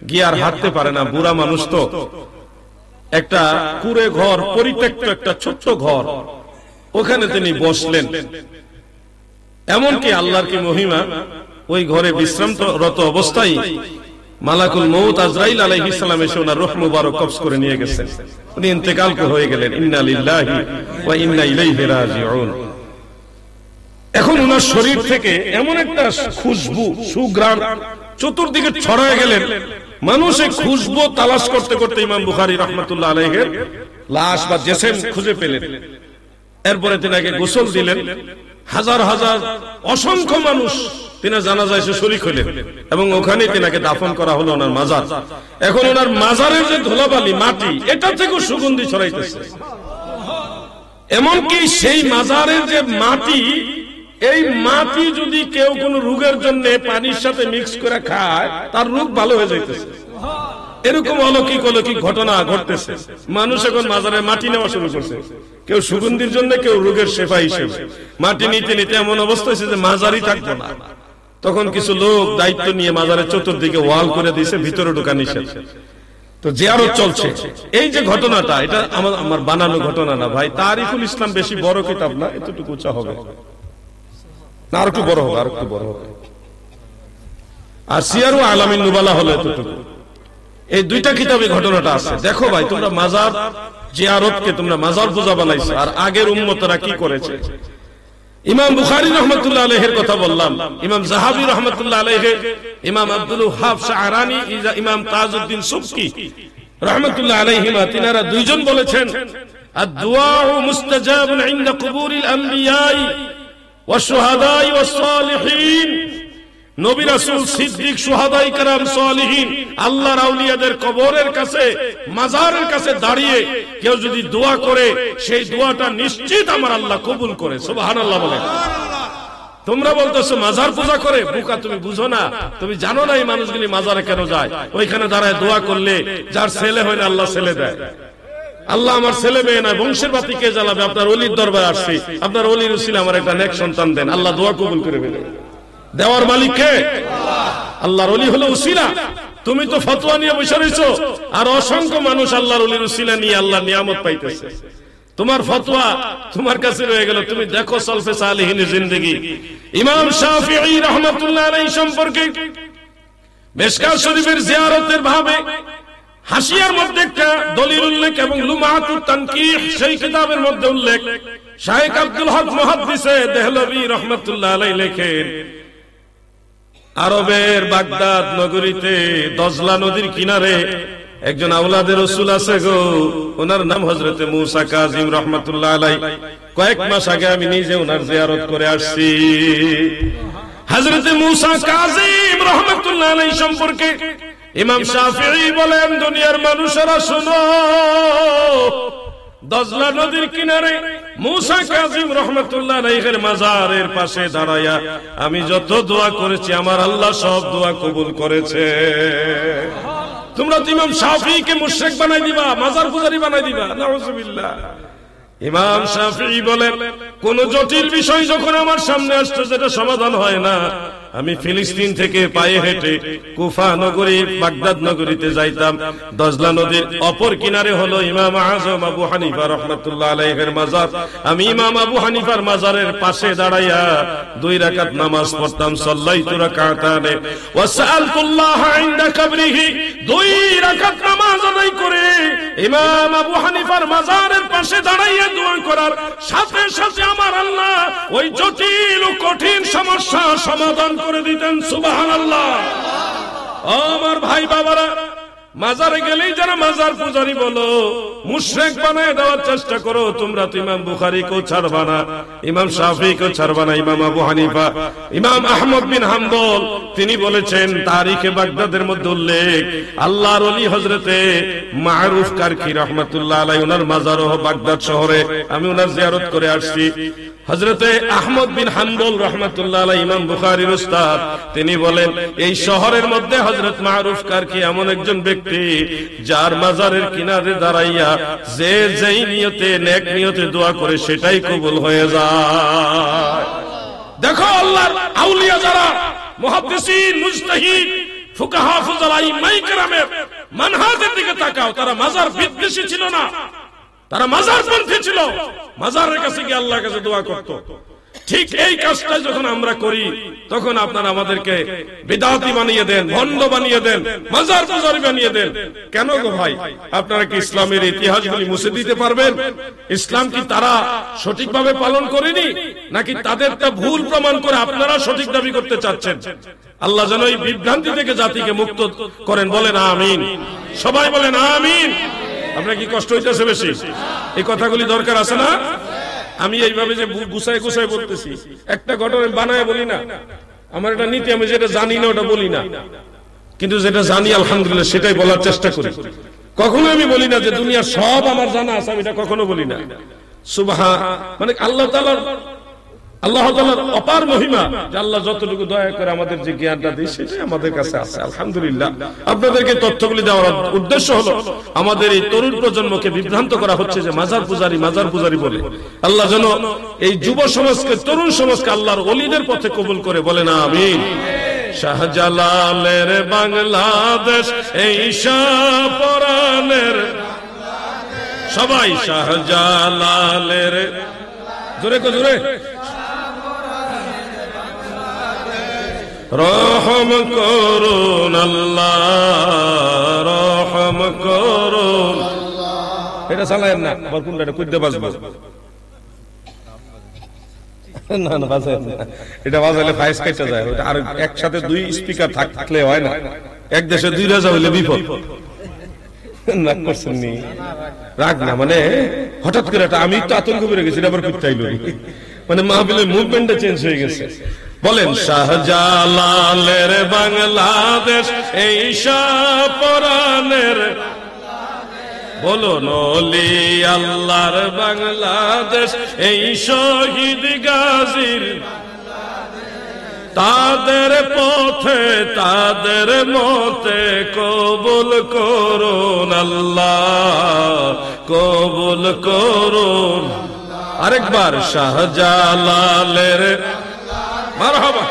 গিয়ে আর হাঁটতে পারে না, বুড়া মানুষ তো। একটা কুঁড়ে ঘর, পরিত্যক্ত একটা ছোট্ট ঘর, ওখানে তিনি বসলেন। এমনকি আল্লাহর কি মহিমা, ওই ঘরে বিশ্রামরত অবস্থায় মালাকুল মউত আজরাইল আলাইহিস সালাম এসে ওনার রূহ মুবারক কবজ করে নিয়ে গেছেন। উনি ইন্তেকাল হয়ে গেলেন। ইন্না লিল্লাহি ওয়া ইন্না ইলাইহি রাজিউন। এখন ওনার শরীর থেকে এমন একটা খুশবু, সুঘ্রাণ চতুর্দিকে ছড়ায় গেলেন। মানুষে খুশবু তালাশ করতে করতে ইমাম বুখারী রাহমাতুল্লাহ আলাইহির লাশ বা জেসেম খুঁজে পেলেন। এরপরে তিনাকে গোসল দিলেন। হাজার হাজার অসংখ্য মানুষ তিনি জানাজায় এসে শরীক হলেন এবং ওখানে তিনাকে দাফন করা হলো ওনার মাজার। এখন ওনার মাজারের যে ধুলাবালি মাটি, এটা থেকেও সুগন্ধি ছড়াইতেছে। এমনকি সেই মাজারের যে মাটি, এই মাটি যদি কেউ কোন রোগের জন্য পানির সাথে মিক্স করে খায়, তার রোগ ভালো হয়ে যাইতেছে। এরকম অলৌকিক অলৌকিক ঘটনা ঘটতেছে। মানুষ এখন মাজারে মাটি নেওয়া শুরু করছে, কেউ সুগন্ধির জন্য, কেউ রোগের শেফা হিসেবে। মাটি নিতে নিতে এমন অবস্থা হয়েছে যে মাজারই থাকতো না। তখন কিছু লোক দায়িত্ব নিয়ে মাজারের চতুর্দিকে ওয়াল করে দিয়েছে, ভিতরে ঢোকা নিষেধ। তো জিয়ারত চলছে। এই যে ঘটনাটা, এটা আমার বানানো ঘটনা না ভাই। তারিখুল ইসলাম বেশি বড় কিতাব না, এতটুকু উঁচা হবে না, আর একটু বড় হবে, আর একটু বড় হবে। আর সিয়ারু আলামিন নুবালা হলো এতটুকু। এই দুইটা কিতাবে ঘটনাটা আছে। দেখো ভাই, তোমরা মাজার জিয়ারতকে তোমরা মাজার পূজা বানাইছো, আর আগের উম্মতরা কি করেছে। ইমাম বুখারী রাহমাতুল্লাহ আলাইহির কথা বললাম, ইমাম যাহাবী রাহমাতুল্লাহ আলাইহি, ইমাম আব্দুল ওয়াহ্হাব শাহরানী, ইমাম তাজউদ্দিন সুবকি রাহমাতুল্লাহ আলাইহিমা, তিনারা দুইজন বলেছেন, আদ-দুআউ মুস্তাজাবুন ইনদা কুবুরিল আমবিয়াই ওয়াশ শুহাদাই ওয়াস সালিহিন। নবী রাসূল, সিদ্দিক, শুহাদায়ে কেরাম, সালিহিন, আল্লাহর আউলিয়াদের কবরের কাছে, মাজারের কাছে দাঁড়িয়ে কেউ যদি দোয়া করে, সেই দোয়াটা নিশ্চিত আমার আল্লাহ কবুল করে। সুবহানাল্লাহ বলেন। তোমরা বলতেছো মাজার পূজা করে, বোকা তুমি বুঝো না, তুমি জানো না এই মানুষগুলি মাজারে কেন যায়। ওইখানে দাঁড়ায় দোয়া করলে যার ছেলে হয় না, আল্লাহ ছেলে দেয়। আল্লাহ আমার ছেলে মেয়ে না, বংশের বাতি কে জ্বালাবে, আপনার ওলির দরবারে আসছি, আপনার ওলির উসিলায় আমার একটা নেক সন্তান দেন, আল্লাহ দোয়া কবুল করে ফেলে। দেওয়ার মালিক কে? আল্লাহর ওলি হলো উসিলা। তুমি তো ফতোয়া নিয়ে বসে রয়েছো, আর অসংখ্য মানুষ আল্লাহর ওলির উসিলা নিয়ে আল্লাহর নিয়ামত পাইতেছে। তোমার ফতোয়া তোমার কাছে রয়ে গেল। তুমি দেখো সলফে সালেহিনের জিন্দেগি। ইমাম শাফিঈ রাহমাতুল্লাহ আলাইহি সম্পর্কে মিশকাত শরীফের জিয়ারতের ভাবে হাসিয়ার মধ্যে একটা দলিল উল্লেখ এবং লুমাতুত তানকিহ সেই কিতাবের মধ্যে উল্লেখ। শাইখ আব্দুল হক মুহাদ্দিসে দেহলভী রাহমাতুল্লাহ আলাইহি লেখেন, আরবের বাগদাদ নগরীতে দজলা নদীর কিনারে একজন আওলাদের রাসূল আছে গো, ওনার নাম হযরতে মুসা কাযিম রাহমাতুল্লাহ আলাইহি। কয়েক মাস আগে আমি নিজে ওনার জিয়ারত করে আসছি। হযরতে মুসা কাযিম রাহমাতুল্লাহ আলাইহি সম্পর্কে ইমাম শাফিঈ বলেন, দুনিয়ার মানুষেরা শোনো, দজলা নদীর কিনারে মুসা কাযিম রাহমাতুল্লাহ আলাইহির মাজারের পাশে দাঁড়ায়া আমি যত দোয়া করেছি আমার আল্লাহ সব দোয়া কবুল করেছে। তোমরা তো ইমাম শাফিঈকে মুশরিক বানাই দিবা, মাজার পূজারী বানাই দিবা, নাউযুবিল্লাহ। ইমাম শাফিঈ বলেন, কোন জটিল বিষয় যখন আমার সামনে আসছে যেটা সমাধান হয় না, আমি ফিলিস্তিন থেকে পায়ে হেঁটে কুফা নগরী বাগদাদ নগরীতে যাইতাম। দজলা নদীর অপর কিনারে হলো ইমাম আজম আবু হানিফা রাহমাতুল্লাহ আলাইহির মাজার। আমি ইমাম আবু হানিফার মাজারের পাশে দাঁড়াইয়া 2 রাকাত নামাজ পড়তাম। সাল্লাইতু রাকাতানে ওয়া সাআলতুল্লাহ ইনদা কবরিহি। 2 রাকাত নামাজ আদায় করে ইমাম আবু হানিফার মাজারের পাশে দাঁড়াইয়া দোয়া করার সাথে সাথে আমার আল্লাহ ওই জটিল ও কঠিন সমস্যা সমাধান করে দিতেন। সুবহানাল্লাহ। আমার ভাই বাবারা, মাজারে গেলেই যারা মাজার পূজারি বলো, মুশরিক বানায় দেওয়ার চেষ্টা করো, তোমরা তো ইমাম বুখারীকেও ছাড়বা না, ইমাম শাফিঈকেও ছাড়বা না, ইমাম আবু হানিফা, ইমাম আহমদ বিন হাম্বল তিনি বলেছেন, তারিখে বাগদাদের মধ্যে উল্লেখ, আল্লাহর ওলি হযরতে মারুফ কারকি রাহমাতুল্লাহ আলাইহি ওনার মাজারও বাগদাদ শহরে, আমি ওনার জিয়ারত করে আসছি। হযরতে আহমদ বিন হাম্বল রাহমাতুল্লাহ আলাইহি ইমাম বুখারীর উস্তাদ, তিনি বলেন এই শহরের মধ্যে হযরত মারুফ কারকি এমন একজন ব্যক্তি যার মাজারের কিনারে দাঁড়াইয়া যে যেই নিয়তে নেক নিয়তে দোয়া করে সেটাই কবুল হয়ে যায়। দেখো আল্লাহর আউলিয়া যারা মুহাদ্দিসিন, মুজতাহিদ, ফুকাহা, ফুজালা, ইমাম কেরামের মানহাজের দিকে তাকাও, তারা মাজার বিদ্বেষী ছিল না, তারা মাজারপন্থী ছিল, মাজারের কাছে গিয়ে আল্লাহর কাছে দোয়া করত। ঠিক এই কাজটা যখন আমরা করি তখন আপনারা আমাদেরকে বিদআতি বানিয়ে দেন, ভণ্ড বানিয়ে দেন, মাজার পূজারি বানিয়ে দেন। কেন গো ভাই, আপনারা কি ইসলামের ইতিহাসগুলি মুছে দিতে পারবেন? ইসলাম কি তারা সঠিকভাবে পালন করেনি, নাকি তাদেরটা ভুল প্রমাণ করে আপনারা সঠিক দাবি করতে চাচ্ছেন? আল্লাহ যেন এই বিভ্রান্তি থেকে জাতিকে মুক্ত করেন, বলেন আমিন। সবাই বলেন আমিন। আপনার কি কষ্ট হইতেছে বেশি? এই কথাগুলি দরকার আছে না? আমি এইভাবে যে গুছায় গুছায় বলতেছি, একটা ঘটনা বানায় বলি না, আমার এটা নীতি, আমি যেটা জানি না ওটা বলি না, কিন্তু যেটা জানি আলহামদুলিল্লাহ সেটাই বলার চেষ্টা করি। কখনো আমি বলি না যে দুনিয়ার সব আমার জানা আছে, আমি এটা কখনো বলি না। সুবহান, মানে আল্লাহ তাআলার অপার মহিমা, যে আল্লাহ যতটুকু দয়া করে আমাদের যে জ্ঞানটা দেয় সেটাই আমাদের কাছে আছে আলহামদুলিল্লাহ। আপনাদেরকে তথ্যগুলি দেওয়ার উদ্দেশ্য হলো আমাদের এই তরুণ প্রজন্মকে বিভ্রান্ত করা হচ্ছে যে মাজার পূজারি বলে। আল্লাহ যেন এই যুব সমাজকে, তরুণ সমাজকে আল্লাহর ওলিদের পথে কবুল করে, বলেন আমিন। শাহজালালের বাংলাদেশ এই শাহপরানের, সবাই শাহজালালের, জোরে জোরে, রহম করুন আল্লাহ, রহম করুন। এটা চালায়েন না, বরকুনটা কইতে বাজবো না, না বাজায় না, এটা বাজালে ফাইস কেটে যায়। ওটা আর একসাথে 2 স্পিকার থাকলে হয় না, এক দেশে 2 রাজা হইলে বিপদ। রাগ করছেন নি? রাগ না, মানে হঠাৎ করে একটা, আমি তো আতঙ্ক বেড়ে গেছি, আবার করতে আইলো, মানে মাহফিলের মুভমেন্টটা চেঞ্জ হয়ে গেছে। বলেন শাহজালালের বাংলাদেশ এই শাহপরানের, বলুন ওলি আল্লাহর বাংলাদেশ এই শহীদ গাজীর, তাদের পথে তাদের মতে কবুল করুন আল্লাহ, কবুল করুন। আরেকবার শাহজালালের, মারহাবা,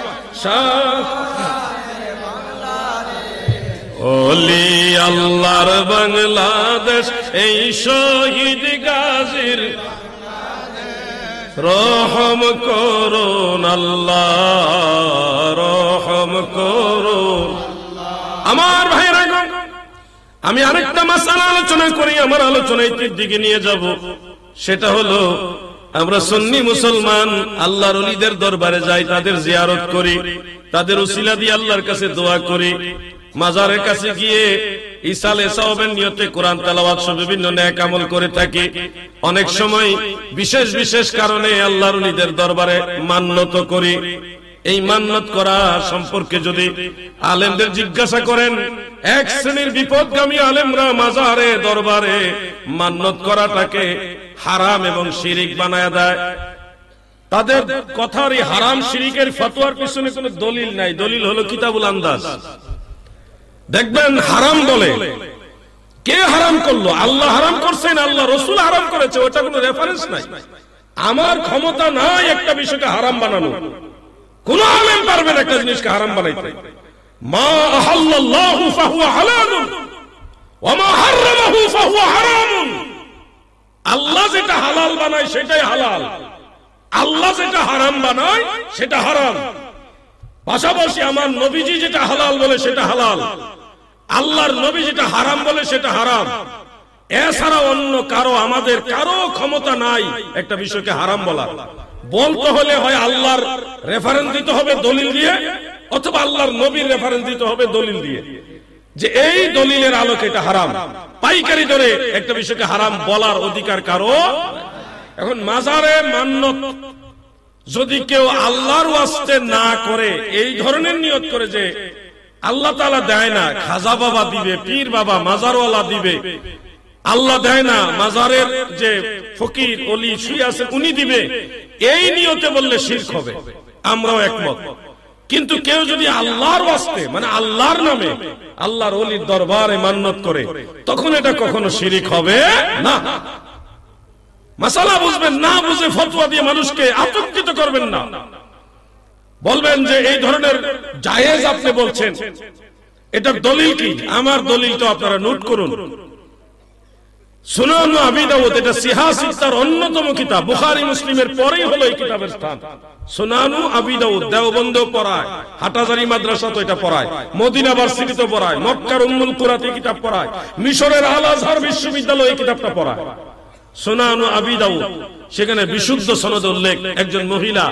ওলি আল্লাহর বাংলাদেশ এই শহীদ গাজীর, রহম করুন আল্লাহ, রহম করুন। আমার ভাইরা, আমি আরেকটা মাসআলা আলোচনা করি, আমার আলোচনা এই দিকে নিয়ে যাব। সেটা হলো আমরা সুন্নি মুসলমান আল্লাহর ওলিদের দরবারে যাই, তাদের জিয়ারত করি, তাদের উসিলা দিয়ে আল্লাহর কাছে দোয়া করি, মাজারের কাছে গিয়ে ইসালে সওয়াবের নিয়তে কোরআন তেলাওয়াত সহ বিভিন্ন নেক আমল করে থাকি। অনেক সময় বিশেষ বিশেষ কারণে আল্লাহর ওলিদের দরবারে মান্নত করি। এই মান্নত করা সম্পর্কে যদি আলেমদের জিজ্ঞাসা করেন, এক শ্রেণীর বিপদগামী আলেমরা মাজারে দরবারে মান্নত করাটাকে হারাম এবং শিরিক বানায়া দেয়। তাদের কথার এই হারাম শিরিকের ফতোয়ার পিছনে কোনো দলিল নাই, দলিল হলো কিতাবুল আন্দাজ। দেখবেন হারাম বলে, কে হারাম করলো? আল্লাহ হারাম করছেন, আল্লাহ রসুল হারাম করেছে, ওটা কোনো রেফারেন্স নাই। আমার ক্ষমতা নাই একটা বিষয়কে হারাম বানানো, কোন আলেম পারবে না একটা জিনিসকে হারাম বানাইতে। মা আহাল্লাল্লাহু ফাহুয়া হালালুন ওয়া মা হারামাহু ফাহুয়া হারামুন। আল্লাহ যেটা হালাল বানায় সেটাই হালাল, আল্লাহ যেটা হারাম বানায় সেটা হারাম। পাশাপাশি আমার নবীজি যেটা হালাল বলে সেটা হালাল, আল্লাহর নবী যেটা হারাম বলে সেটা হারাম। এছাড়া অন্য আমাদের কারো ক্ষমতা নাই একটা বিষয়কে হারাম বলা। বলতে হলে হয় আল্লাহর রেফারেন্স দিতে হবে দলিল দিয়ে, অথবা আল্লাহর নবীর রেফারেন্স দিতে হবে দলিল দিয়ে, যে এই দলিলের আলোকে এটা হারাম। পাইকারি ধরে একটা বিষয়কে হারাম বলার অধিকার কারো। এখন মাজারে মান্নত যদি কেউ আল্লাহর ওয়াস্তে না করে, এই ধরনের নিয়ত করে যে আল্লাহ তাআলা দেয় না, খাজা বাবা দিবে, পীর বাবা মাজারওয়ালা দিবে, আল্লাহ দেয় না, মাজারের যে ফকির ওলি শুয়ে আছে উনি দিবে, এই নিয়তে বললে শিরক হবে, আমরাও একমত। কিন্তু কেউ যদি আল্লাহর ওয়াস্তে মানে আল্লাহর নামে আল্লাহর ওলির দরবারে মান্নত করে, তখন এটা কখনো শিরক হবে না। মাসালা বুঝবেন, না বুঝে ফতোয়া দিয়ে মানুষকে আতঙ্কিত করবেন না। বলবেন যে এই ধরনের জায়েজ আপনি বলছেন, এটার দলিল কি? আমার দলিল তো আপনারা নোট করুন। সুনান আবি দাউদ, এটা সিহাসিত্তার অন্যতম কিতাব, বুখারী মুসলিমের পরেই হলো এই কিতাবের স্থান। সুনানু আবি দাউদ দেওবন্দ পড়ায়, হাটাজারি মাদ্রাসা তো এটা পড়ায়, মদিনা ভার্সিটি তো পড়ায়, মক্কার উম্মুল কুরাতে কিতাব পড়ায়, মিশরের আল আজহার বিশ্ববিদ্যালয়ে এই কিতাবটা পড়ায়। সুনানু আবি দাউদ, সেখানে বিশুদ্ধ সনদ উল্লেখ, একজন মহিলা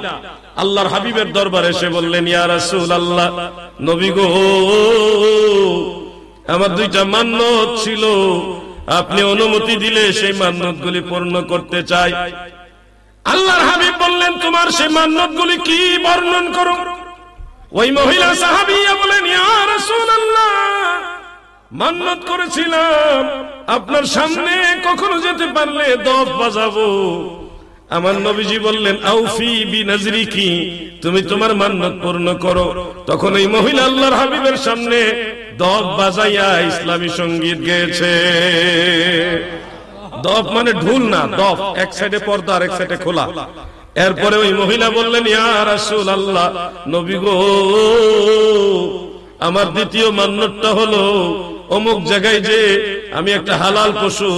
আল্লাহর হাবিবের দরবারে এসে বললেন, ইয়া রাসূলুল্লাহ, নবী গো, আমার দুইটা মান্নত ছিল, আপনি অনুমতি দিলে সেই মান্নতগুলি পূর্ণ করতে চাই। আল্লাহর হাবিব বললেন, তোমার সেই মান্নতগুলি কি বর্ণন করো? ওই মহিলা সাহাবিয়া বলেন, ইয়া রাসূলুল্লাহ, মান্নত করেছিলাম আপনার সামনে কখনো যেতে পারলে দফ বাজাবো। আমার নবীজি বললেন, আউফি বিনাজরিকি, তুমি তোমার মান্নত পূর্ণ করো। তখন এই মহিলা আল্লাহর হাবিবের সামনে দফ বাজাইয়া ইসলামী সঙ্গীত গেয়েছে। দফ মানে ঢুল না, দফ এক সাইডে পর্দা আর এক সাইডে খোলা। এরপরে ওই মহিলা বললেন, ইয়া রাসূলুল্লাহ, নবী গো, আমার দ্বিতীয় মান্নতটা হলো অমুক জায়গায় যে আমি একটা হালাল পশু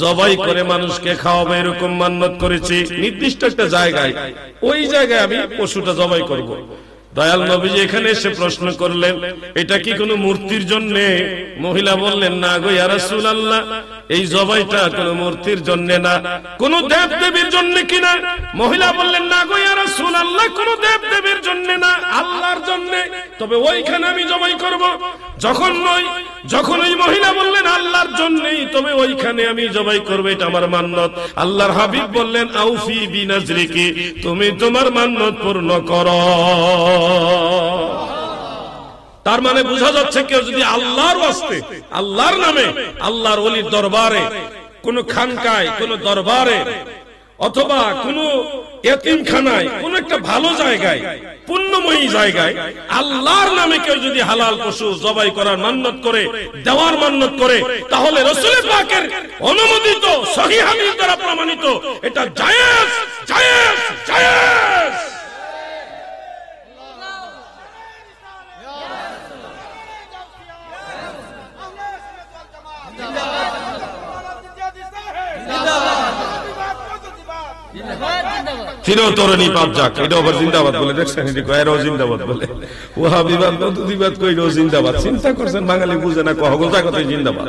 জবাই করে মানুষকে খাওয়াবো, এরকম মান্নত করেছি নির্দিষ্ট একটা জায়গায়, ওই জায়গায় আমি পশুটা জবাই করব। দয়াল নবীজি এখানে এসে প্রশ্ন করলেন, এটা কি কোনো মূর্তির জন্য? মহিলা বললেন, না গো ইয়া রাসূলুল্লাহ, এই জবাইটা কোন মূর্তির জন্য না, কোন দেব দেবীর জন্য কিনা? মহিলা বললেন, না গো ইয়া রাসূলুল্লাহ, কোন দেব দেবীর জন্য না, আল্লাহর জন্য, তবে ওইখানে আমি জবাই করব। যখন ওই মহিলা বললেন আল্লাহর জন্যই, তবে ওইখানে আমি জবাই করব, এটা আমার মান্নত। আল্লাহর হাবিব বললেন, আউফি বিনাজরিকি, তুমি তোমার মান্নত পূর্ণ করো। তার মানে বোঝা যাচ্ছে, কেউ যদি আল্লাহর ওয়াস্তে আল্লাহর নামে আল্লাহর ওলির দরবারে, কোন খানকায়, কোন দরবারে, অথবা কোন এতিমখানায়, কোন একটা ভালো জায়গায়, পুণ্যময়ী জায়গায় আল্লাহর নামে কেউ যদি হালাল পশু জবাই করার মান্নত করে, দেওয়ার মান্নত করে, তাহলে রাসূল পাকের অনুমোদিত সহিহ হাদিস দ্বারা প্রমাণিত এটা জায়েজ, জায়েজ, জায়েজ। ফিরেও তরুণী পাপ যাক, এটা আবার জিন্দাবাদ বলে, দেখছেন এরাও জিন্দাবাদ বলে, ওয়াহাবিবাদ মওদুদিবাদ কইরাও জিন্দাবাদ। চিন্তা করছেন বাঙালি বুঝে না, কহগোজা কথাই জিন্দাবাদ।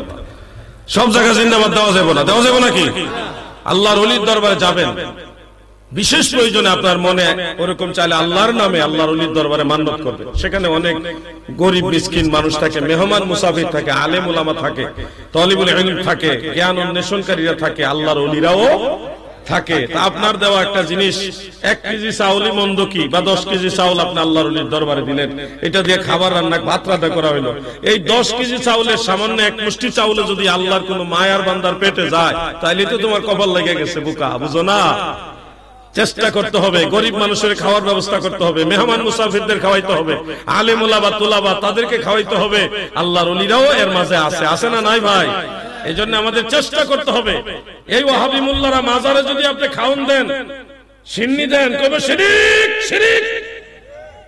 সব জায়গায় জিন্দাবাদ দেওয়া যাবে না, দেওয়া যাবে নাকি? আল্লাহর ওলির দরবারে যাবেন, বিশেষ প্রয়োজনে আপনার মনে ওরকম চাইলে আল্লাহর নামে আল্লাহর ওলির দরবারে মান্নত করবে। সেখানে অনেক গরিব মিসকিন মানুষ থাকে, মেহমান মুসাফির থাকে, আলেম উলামা থাকে, তালিবুল ইলম থাকে, জ্ঞান অন্বেষণকারীরা থাকে, আল্লাহর ওলিরাও থাকে। তা আপনার দেওয়া একটা জিনিস, 1 কেজি চাউলই মন্দ কি, বা 10 কেজি চাউল আপনি আল্লাহর ওলির দরবারে দিলেন, এটা দিয়ে খাবার রান্না, ভাত রান্না করা হইলো। এই 10 কেজি চাউলের সামান্য 1 মুষ্টি চাউলে যদি আল্লাহর কোন মায়ার বান্দার পেটে যায়, তাইলে তো তোমার কপাল লেগে গেছে, বোকা, বুঝো না? চেষ্টা করতে হবে, গরিব মানুষের খাওয়ার ব্যবস্থা করতে হবে, মেহমান মুসাফিরদের খাওয়াইতে হবে, আলেম ওলামা তুলাবা তাদেরকে খাওয়াইতে হবে। আল্লাহর ওলিরাও এর মাঝে আছে না নাই ভাই? এই জন্য আমাদের চেষ্টা করতে হবে। এই ওয়াহাবি মোল্লারা মাজারে যদি আপনি খাওন দেন, সিন্নি দেন, কবে শিরিক, শিরিক,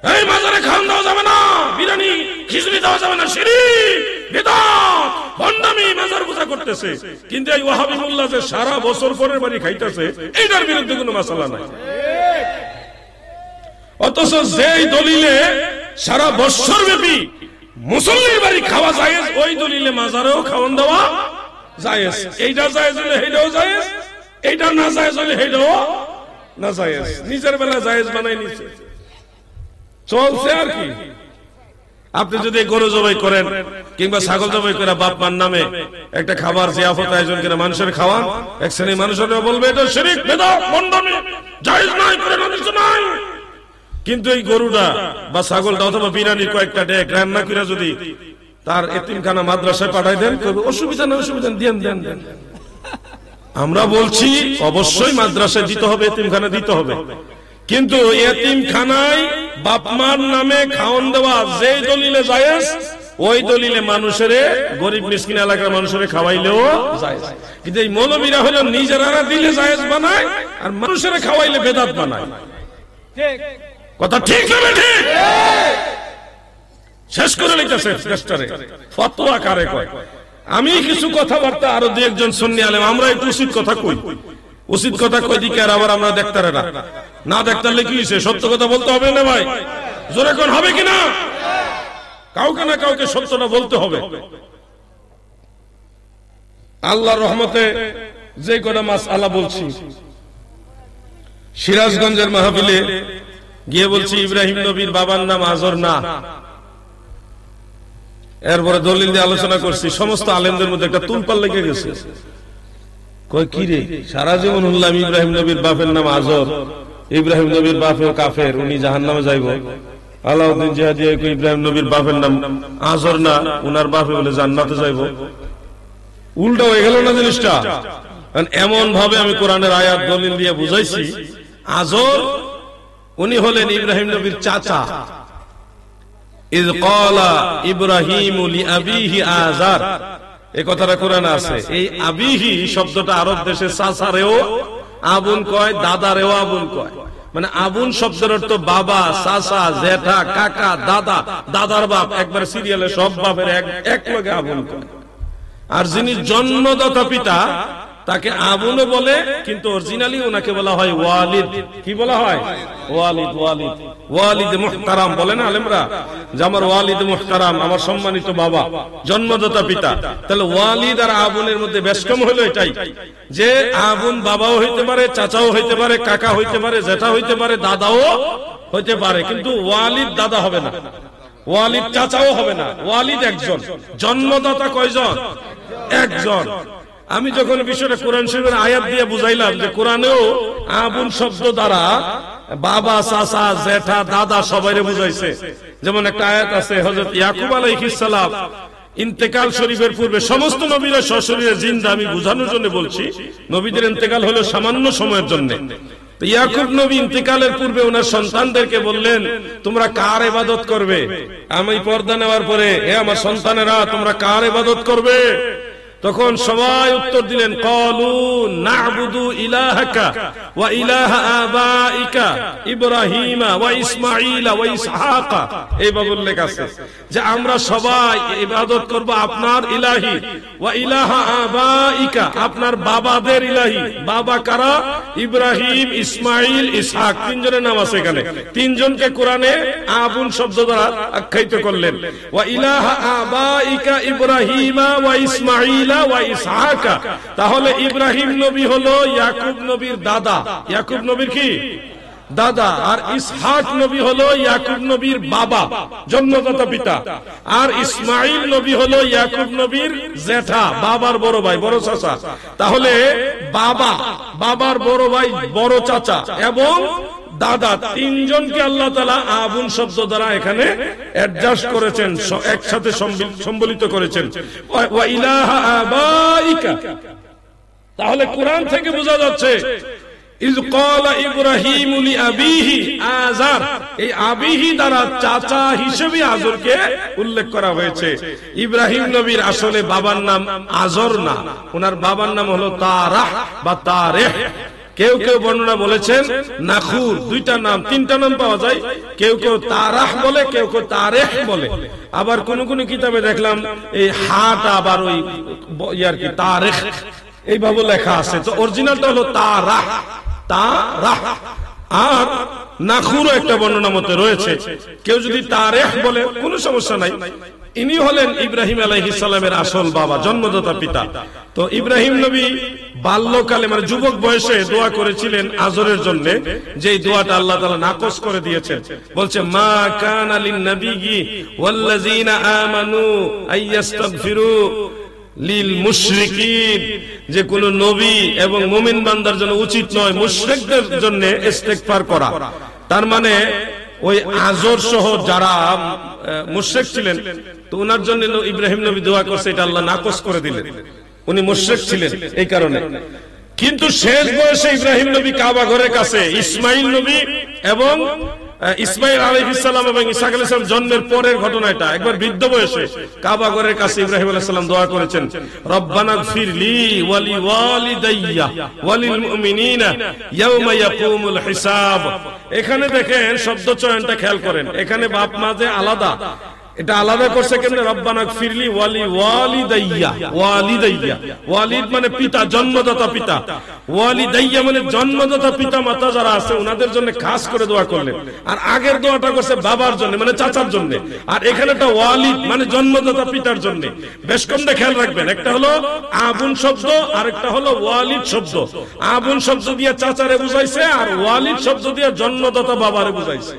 এই মাজারে খাওয়ান দেওয়া যাবে না, বিরিয়ানি খিচুড়ি দেওয়া যাবে না, শিরক বিদআত ভণ্ডামি মাজার পূজা করতেছে। কিন্তু এই ওয়াহাবি মোল্লা যে সারা বছর পরের বাড়ি খাইতেছে, এইটার বিরুদ্ধে কোনো মাসালা নাই। অথচ যেই দলিলে সারা বছর ব্যাপী মুসল্লির বাড়ি খাওয়া জায়েজ, ওই দলিলে মাজারেও খাওয়ান দেওয়া জায়েজ। এইটা জায়েজ হলে সেইটাও জায়েজ, এইটা না জায়েজ হলে সেইটাও না জায়েজ। নিজের বেলা জায়েজ বানাই নিচ্ছে, চলছে আর কি। আপনি যদি গরু জবাই করেন কিংবা ছাগল জবাই করে বাপ মার নামে একটা খাবার জিয়াফত আয়োজন করে মানুষের খাওয়ান, এক শ্রেণীর মানুষের বলবে এটা শিরক বিদআত ভণ্ডামি, জায়েজ নাই, করে না কিছু নাই। কিন্তু এই গরুটা বা ছাগলটা অথবা বিরিয়ানি কয়েকটা ডেক রান্না করে যদি তার এতিমখানা মাদ্রাসায় পাঠাই দেন, অসুবিধা নেই, অসুবিধা দেন দেন দেন। আমরা বলছি অবশ্যই মাদ্রাসায় দিতে হবে, এতিমখানা দিতে হবে, কিন্তু এতিমখানায় বাপমার নামে খাওয়ান দেওয়া যে দলিলে জায়েজ, ওই দলিলে মানুষের গরিব মিসকিন এলাকার মানুষের খাওয়াইলেও জায়েজ। কিন্তু এই মৌলবীরা হলো নিজেরা দিলে জায়েজ বানায় আর মানুষের খাওয়াইলে বেদাত বানায়। কথা ঠিক না ঠিক? শেষ করে লিখতেছে দেশটারে ফতোয়া কারে কয়। আমি কিছু কথাবার্তা আরো দুই একজন সুন্নি আলেম আমরা একটু উচিত কথা কই, উচিত কথা কই দিকে আর আবার আমরা দেখতারে না, না দেখতারলে কি হইছে, সত্য কথা বলতে হবে না ভাই, জোরে কোন হবে কিনা? কাউকে না কাউকে সত্যটা বলতে হবে। আল্লাহর রহমতে যে কটা মাসআলা বলছি, সিরাজগঞ্জের মাহফিলে গিয়ে বলছি ইব্রাহিম নবীর বাবার নাম আজর না, এরপরে দলিল দিয়ে আলোচনা করছি, সমস্ত আলেমদের মধ্যে একটা তুলপাল লেগে গেছে। কয় কি রে, সারা জীবন শুনলাম ইব্রাহিম নবীর বাপের নাম আজর, ইব্রাহিম নবীর বাপেও কাফের, উনি জাহান্নামে যাইব। আলাউদ্দিন জিহাদি ইব্রাহিম নবীর বাপের নাম আজর না, উনার বাপে বলে জান্নাতে যাইব। উল্টা হয়ে গেল না জিনিসটা। এমন ভাবে আমি কোরআনের আয়াত দলিল দিয়ে বুঝাইছি, আজর উনি হলেন ইব্রাহিম নবীর চাচা। ইয ক্বালা ইব্রাহিমু লিআবিহি আযার, এই কথাটা কোরআনে আছে। এই আবিহি শব্দটা আরব দেশে চাচারেও আবুন কয়, দাদারেও আবুন কয়। মানে আবুন শব্দের অর্থ বাবা, চাচা, জেঠা, কাকা, দাদা, দাদার বাপ, একবার সিরিয়ালে সব বাপের এক লগে আবুন কয়। আর যিনি জন্মদাতা পিতা তাকে আবুনও বলে, কিন্তু অরিজিনালি ওনাকে বলা হয় ওয়ালিদ। কি বলা হয়? ওয়ালিদ। ওয়ালিদ ওয়ালিদ মুহতারাম বলে না আলেমরা, যে আমার ওয়ালিদ মুহতারাম, আমার সম্মানিত বাবা, জন্মদাতা পিতা। তাহলে ওয়ালিদ আর আবুনের মধ্যে বেশ কম হলো এটাই, যে আবুন বাবাও হইতে পারে, চাচাও হইতে পারে, কাকা হইতে পারে, জেঠা হইতে পারে, দাদাও হইতে পারে, কিন্তু ওয়ালিদ দাদা হবে না, ওয়ালিদ চাচাও হবে না, ওয়ালিদ একজন। জন্মদাতা কয়জন? একজন। আমি যখন বিষয়টা কোরআন শরীফের আয়াত দিয়ে বুঝাইলাম যে কোরআনেও আবুন শব্দ দ্বারা বাবা, চাচা, জেঠা, দাদা সবাইরে বুঝাইছে। যেমন একটা আয়াত আছে, হযরত ইয়াকুব আলাইহিস সালাম ইন্তেকাল শরীফের পূর্বে সমস্ত নবীরা সশরীরে জিন্দা, আমি বুঝানোর জন্য বলছি, নবীদের ইন্তেকাল হলো সামান্য সময়ের জন্য। ইয়াকুব নবী ইন্তেকালের পূর্বে ওনার সন্তানদেরকে বললেন, তোমরা কার ইবাদত করবে? আমি পর্দা নেওয়ার পরে, হে আমার সন্তানেরা, তোমরা কার ইবাদত করবে? তখন সবাই উত্তর দিলেন, ক্বালু না'বুদু ইলাহাকা ওয়া ইলাহা আবাইকা ইব্রাহিমা ওয়া ইসমাঈলা ওয়া ইসহাকা। এইভাবে উল্লেখ আছে যে আমরা সবাই ইবাদত করব আপনার ইলাহি, ওয়া ইলাহা আবাইকা, আপনার বাবাদের ইলাহি। বাবা কারা? ইব্রাহিম, ইসমাঈল, ইসহাক, তিনজনের নাম আছে এখানে। তিনজনকে কোরআনে আবুন শব্দ দ্বারা আখ্যায়িত করলেন। ওয়া ইলাহা আবাইকা ইব্রাহিমা ওয়া ইসমাঈল ওয়া ইসহাকা। তাহলে ইব্রাহিম নবী হলো ইয়াকুব নবীর দাদা। ইয়াকুব নবীর কি? দাদা। আর ইসহাক নবী হলো ইয়াকুব নবীর বাবা, জন্মদাতা পিতা। আর ইসমাঈল নবী হলো ইয়াকুব নবীর জেঠা, বাবার বড় ভাই, বড় চাচা। তাহলে বাবা, বাবার বড় ভাই, বড় চাচা এবং দাদা, তিনজনকে আল্লাহ তাআলা আবুন শব্দ দ্বারা এখানে অ্যাডজাস্ট করেছেন, একসাথে সম্বলিত করেছেন। ওয়া ইলাহা আবাইকা। তাহলে কোরআন থেকে বোঝা যাচ্ছে ইয ক্বালা ইব্রাহিমু লিআবিহি আযার, এই আবিহি দ্বারা চাচা হিসেবে আজরকে উল্লেখ করা হয়েছে। ইব্রাহিম নবীর আসলে বাবার নাম আজর না, ওনার বাবার নাম হলো তারাহ বা তারেহ। কেউ কেউ বর্ণনা বলেছেন নাখুর, দুইটা নাম, তিনটা নাম পাওয়া যায়। কেউ কেউ তারাহ বলে, কেউ কেউ তারেহ বলে। আবার কোন কোন কিতাবে দেখলাম এই হাটা আবার ওই ইয়ার কি তারেখ এইভাবে লেখা আছে। তো অরিজিনালটা হলো তারাহ, তারাহ। আর নাখুরও একটা বর্ণনা মতে রয়েছে। কেউ যদি তারেহ বলে কোনো সমস্যা নাই। ইনি হলেন ইব্রাহিম আলাইহিস সালামের আসল বাবা, জন্মদাতা পিতা। তো ইব্রাহিম নবী বাল্যকালে মানে যুবক বয়সে দোয়া করেছিলেন আজরের জন্য, যেই দোয়াটা আল্লাহ তাআলা নাকচ করে দিয়েছেন। বলছে মা কানা লিন নবিয়্যি ওয়াল্লাযিনা আমানু আইয়াস্তাগফিরু লিল মুশরিকিন, যে কোন নবী এবং মুমিন বান্দার জন্য উচিত নয় মুশরিকদের জন্য ইস্তেগফার করা। তার মানে ওই আজর সহ যারা মুশরিক ছিলেন, তো ওনার জন্য ইব্রাহিম নবী দোয়া করছে, এটা আল্লাহ নাকচ করে দিলেন। উনি মুশরিক ছিলেন এই কারণে। কিন্তু শেষ বয়সে ইব্রাহিম নবী কাবা ঘরের কাছে ইসমাইল নবী এবং ইসমাইল আলাইহিস সালাম এবং ইসহাক আলাইহিস সালাম জন্মের পরের ঘটনা এটা। একবার বৃদ্ধ বয়সে কাবা ঘরের কাছে ইব্রাহিম আলাইহিস সালাম দোয়া করেছেন, রব্বানা গফিরলি ওয়া লিওয়ালিদাইয়া ওয়া লিল মুমিনিনা ইয়াওমা ইয়াকুমুল হিসাব। এখানে দেখেন শব্দ চয়নটা খেয়াল করেন, এখানে বাপ মা যে আলাদা, এটা আলাদা করছে কেমনে? রব্বানা গফিরলি ওয়া লিওয়ালিদাইয়া, ওয়ালিদাইয়া, ওয়ালিদ মানে পিতা, জন্মদাতা পিতা, ওয়ালিদাইয়া মানে জন্মদাতা পিতা মাতা যারা আছে ওনাদের জন্য খাস করে দোয়া করলেন। আর আগের দোয়াটা করছে বাবার জন্য মানে চাচার জন্য, আর এখানেটা ওয়ালিদ মানে জন্মদাতা পিতার জন্য। বেশ কম খেয়াল রাখবেন, একটা হলো আবুন শব্দ আর একটা হলো ওয়ালিদ শব্দ। আবুন শব্দ দিয়ে চাচারে বুঝাইছে আর ওয়ালিদ শব্দ দিয়ে জন্মদাতা বাবারে বুঝাইছে।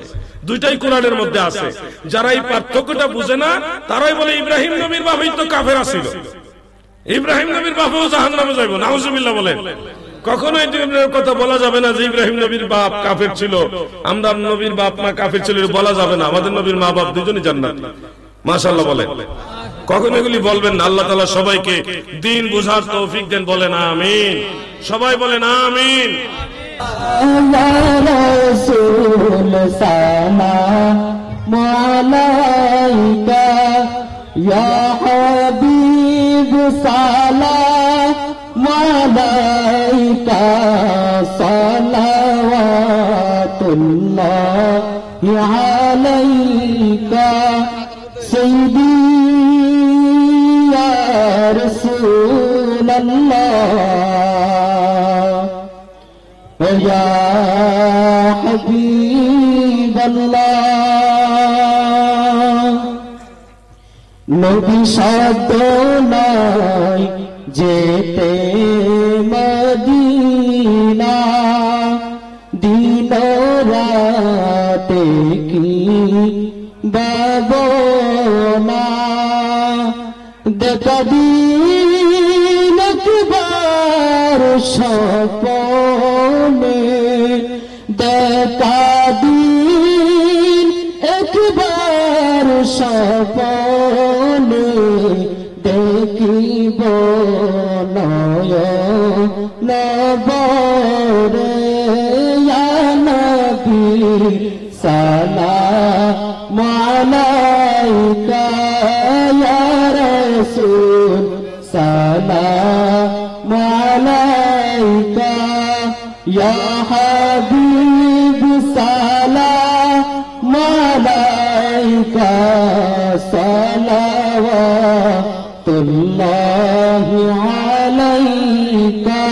দুইটাই কোরআনের মধ্যে আছে। যারা এই পার্থক্যটা বুঝে না তারাই বলে ইব্রাহিম নবীর বাবাই তো কাফের ছিল, ইব্রাহিম নবীর বাবাও জাহান্নামে যাইব, নাউজুবিল্লাহ বলেন। কখনোই কথা বলা যাবে না যে ইব্রাহিম নবীর বাপ কাফের ছিল, আমরা নবীর বাপ মা কাফের ছিল, বলা যাবে না। আমাদের নবীর মা বাপ দুজনই জান্নাতি, মাশাআল্লাহ বলেন। কখনো এগুলি বলবেন না। আল্লাহ তাআলা সবাইকে দ্বীন বুঝার তৌফিক দেন, বলেন আমিন। সবাই বলেন আমিন। Ya Rasul salam alayka, ya Habib salam alayka, salawatullahi alayka, Sayyidi ya Rasulallah, Ya Habib Allah। নবী শব্দ নাই যেতে মদিনা, দিন রাতে কি বাবনা, দেখা দিন একবার স্বপ্নে, দেখা দিন একবার স্বপ্নে, দেখিব নয়ন ভরে, ইয়া নবী সালাম আলাইকা, ইয়া রাসূল সালাম আলাইকা, ইয়া হাবিব সালাম আলাইকা, সালাওয়াতুল্লাহি আলাইকা,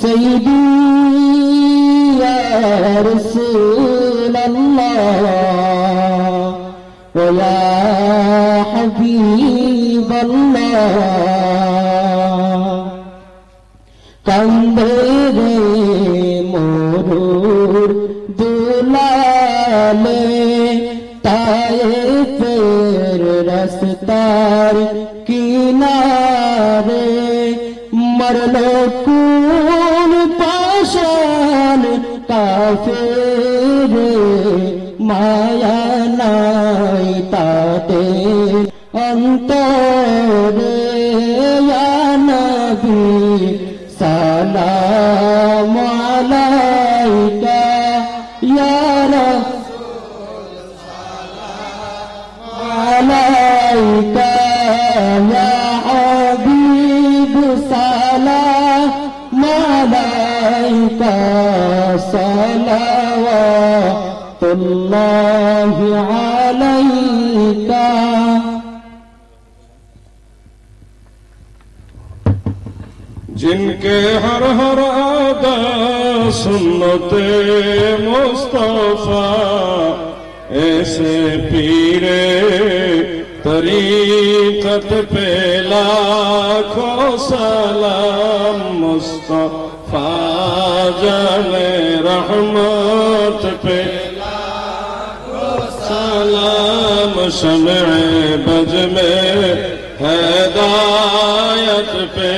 সাইয়্যিদি ইয়া রাসূলাল্লাহ, ওয়া ইয়া হাবিবাল্লাহ। কান্দে রে মরুর দুলালে, তায়েফের রাস্তার কিনারে, মরলো কোন পাশান কাফের, মায়া নাই তাতে অন্তরে, ইয়া নবী সালাম আলাইকা, ইয়া রাসূল সালাম আলাইকা, ইয়া হাবিব সালাম আলাইকা, صلوات الله عليك जिनके हर हर आदा सुन्नते मुस्तफा ऐसे पीरे तरीकत पे लाखों सलाम मुस्तफा जाने रहमत पे लाखों सलाम शम्ए बज में हिदायत पे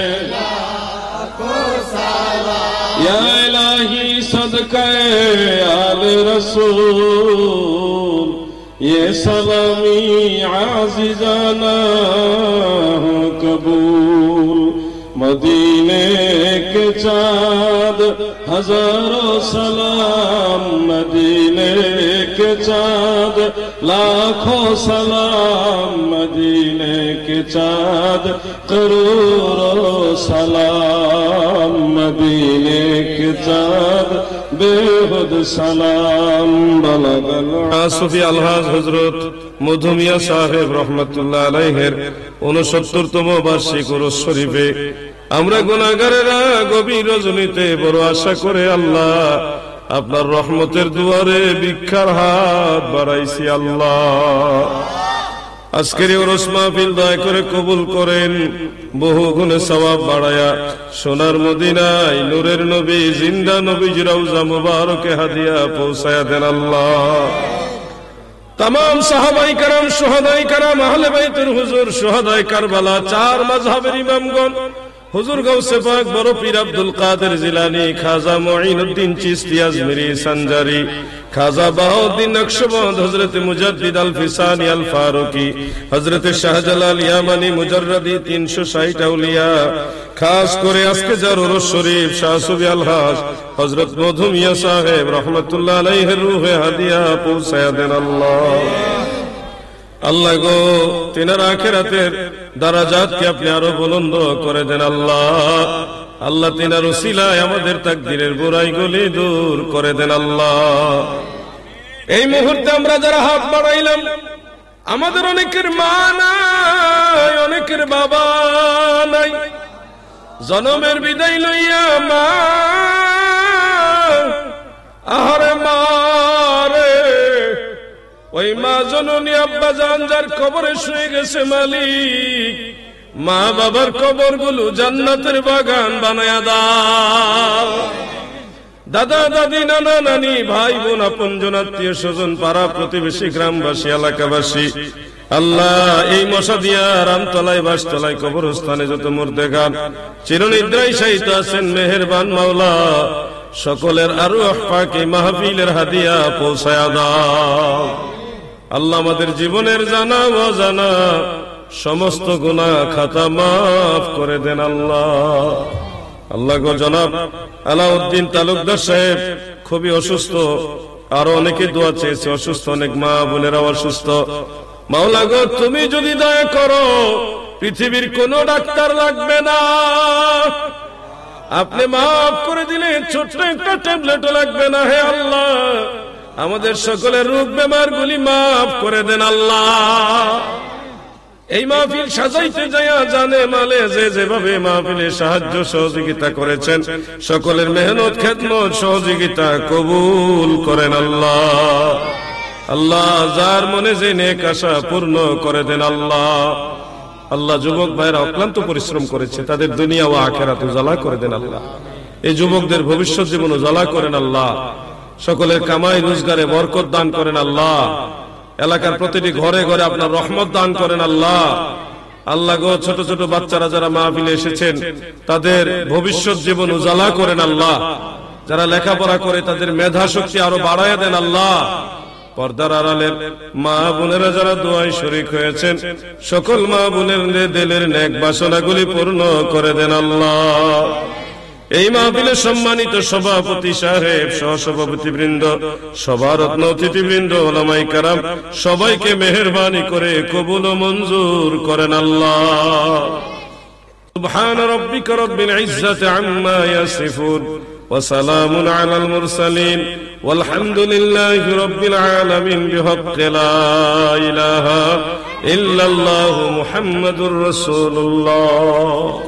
या इलाही सदक़े आल रसूल ये सलामी आज़िज़ाना हो कबूल मदीने के चाँद हजारों सलाम मदीने के चाँद लाखों सलाम मदीने के चाँद करोड़ों सलाम मदीने के चाँद बेहुद सलाम बलगल সুফি আলহাজ হযরত মধুমিয়া সাহেব রহমাতুল্লাহ আলাইহির 69তম বার্ষিক উরুস শরীফে আমরা গুনাহগারেরা গভীর রজনীতে বড় আশা করে আল্লাহ আপনার রহমতের দুয়ারে ভিক্ষার হাত বাড়াইছি আল্লাহ। আজকের এই উরুস মাহফিল দয়া করে কবুল করেন, বহু গুণে সওয়াব বাড়ায়া সোনার মদিনায় নূরের নবী জিন্দা নবীর রওজা মুবারকে হাদিয়া পৌঁছায়া দেন আল্লাহ। तमाम साहाबाई करम शुहदाई करम अहले बैতুল হুজুর शुहदाई কারবালা চার মাযহাবের ইমামগণ হুজুর গাউসে পাক বড় পীর আব্দুল কাদের জিলানী খাজা মুঈনুদ্দিন চিশতি আজমিরি সঞ্জারি খাজা বাহাউদ্দিন নকশবন্দ হযরত মুজাদ্দিদ আল ফিসানি আল ফারুকি হযরত শাহজালাল ইয়ামানি মুজাররদি 360 আউলিয়া খাস করে আজকে যার উরুস শরীফ শাহ সুফি আলহাজ হযরত মধুমিয়া সাহেব রহমাতুল্লাহ আলাইহির রূহে হাদিয়া পৌঁছায়া দেন আল্লাহ। আল্লাহ গো তিনার আখিরাতের দারাজাতকে আপনি আরো বুলন্দ করে দেন আল্লাহ। আল্লাহ তিনার উসিলায় আমাদের তাকদীরের বুরাইগুলি দূর করে দেন আল্লাহ। এই মুহূর্তে আমরা যারা হাত বাড়াইলাম আমাদের অনেকের মা নাই, অনেকের বাবা নাই, জনমের বিদায় লইয়া মা আহারে মা রে, ওই মা জননী আব্বা জান যার কবরে শুয়ে গেছে মালিক, মা বাবার কবর গুলো জান্নাতের বাগান বানায়া দাও। দাদা দাদি নানা নানি ভাই বোন আপনজন আত্মীয় স্বজন পাড়া প্রতিবেশী গ্রামবাসী এলাকাবাসী আল্লাহ এই মশাদিয়া রামতলায় বাসতলায় কবরস্থানে যত মুর্দেগান চিরনিদ্রায় শায়িত আছেন মেহেরবান মাওলা সকলের আরওয়াহ পাক এই মাহফিলের হাদিয়া পৌঁছায়া দাও। আল্লাহ আমাদের জীবনের জানা অজানা সমস্ত গুনাহ খাতা মাফ করে দেন আল্লাহ। আল্লাহ গো জনাব আলাউদ্দিন তালুকদার সাহেব খুবই অসুস্থ, আরো অনেকে দোয়া চেয়েছে, অসুস্থ অনেক মা বোনেরা অসুস্থ। মাওলা গো তুমি যদি দয়া করো পৃথিবীর কোন ডাক্তার লাগবে না, আপনি মাফ করে দিলে ছোট্ট একটা ট্যাবলেটও লাগবে না। হে আল্লাহ আমাদের সকলের রোগ বেমার গুলি মাফ করে দেন আল্লাহ। এই মাহফিল সাজাইতে যায়া জানে মালে যে যেভাবে মাহফিলে সাহায্য সহযোগিতা করেছেন সকলের মেহনত খেদমত সহযোগিতা কবুল করেন আল্লাহ। আল্লাহ যার মনে যে নেক আশা পূর্ণ করে দেন আল্লাহ। আল্লাহ যুবক ভাইরা অক্লান্ত পরিশ্রম করেছে, তাদের দুনিয়া ও আখিরাত উজালা করে দেন আল্লাহ। এই যুবকদের ভবিষ্যৎ জীবন উজালা করেন আল্লাহ। সকলের কামাই রোজগারে বরকত দান করেন আল্লাহ। এলাকার প্রতিটি ঘরে ঘরে আপনার রহমত দান করেন আল্লাহ। আল্লাহ গো ছোট ছোট বাচ্চারা যারা মাহফিলে এসেছেন তাদের ভবিষ্যৎ জীবন উজালা করেন আল্লাহ। যারা লেখাপড়া করে তাদের মেধা শক্তি আরো বাড়ায় দেন আল্লাহ। পর্দার আড়ালের মা বোনেরা যারা দোয়ায় শরীক হয়েছেন সকল মা বোনের দিলের নেক বাসনাগুলি পূর্ণ করে দেন আল্লাহ। এই মাহফিলের সম্মানিত সভাপতি সাহেব, সহসভাপতি বৃন্দ, সভারত্ন অতিথিবৃন্দ, ওলামায়ে কেরাম সবাইকে মেহেরবানি করে কবুল ও মঞ্জুর করেন আল্লাহ। সুবহান রাব্বিকা রাব্বিল ইজ্জাতি আম্মা ইয়াসিফুন وسلام على المرسلين والحمد لله رب العالمين بحق لا إله إلا الله محمد رسول الله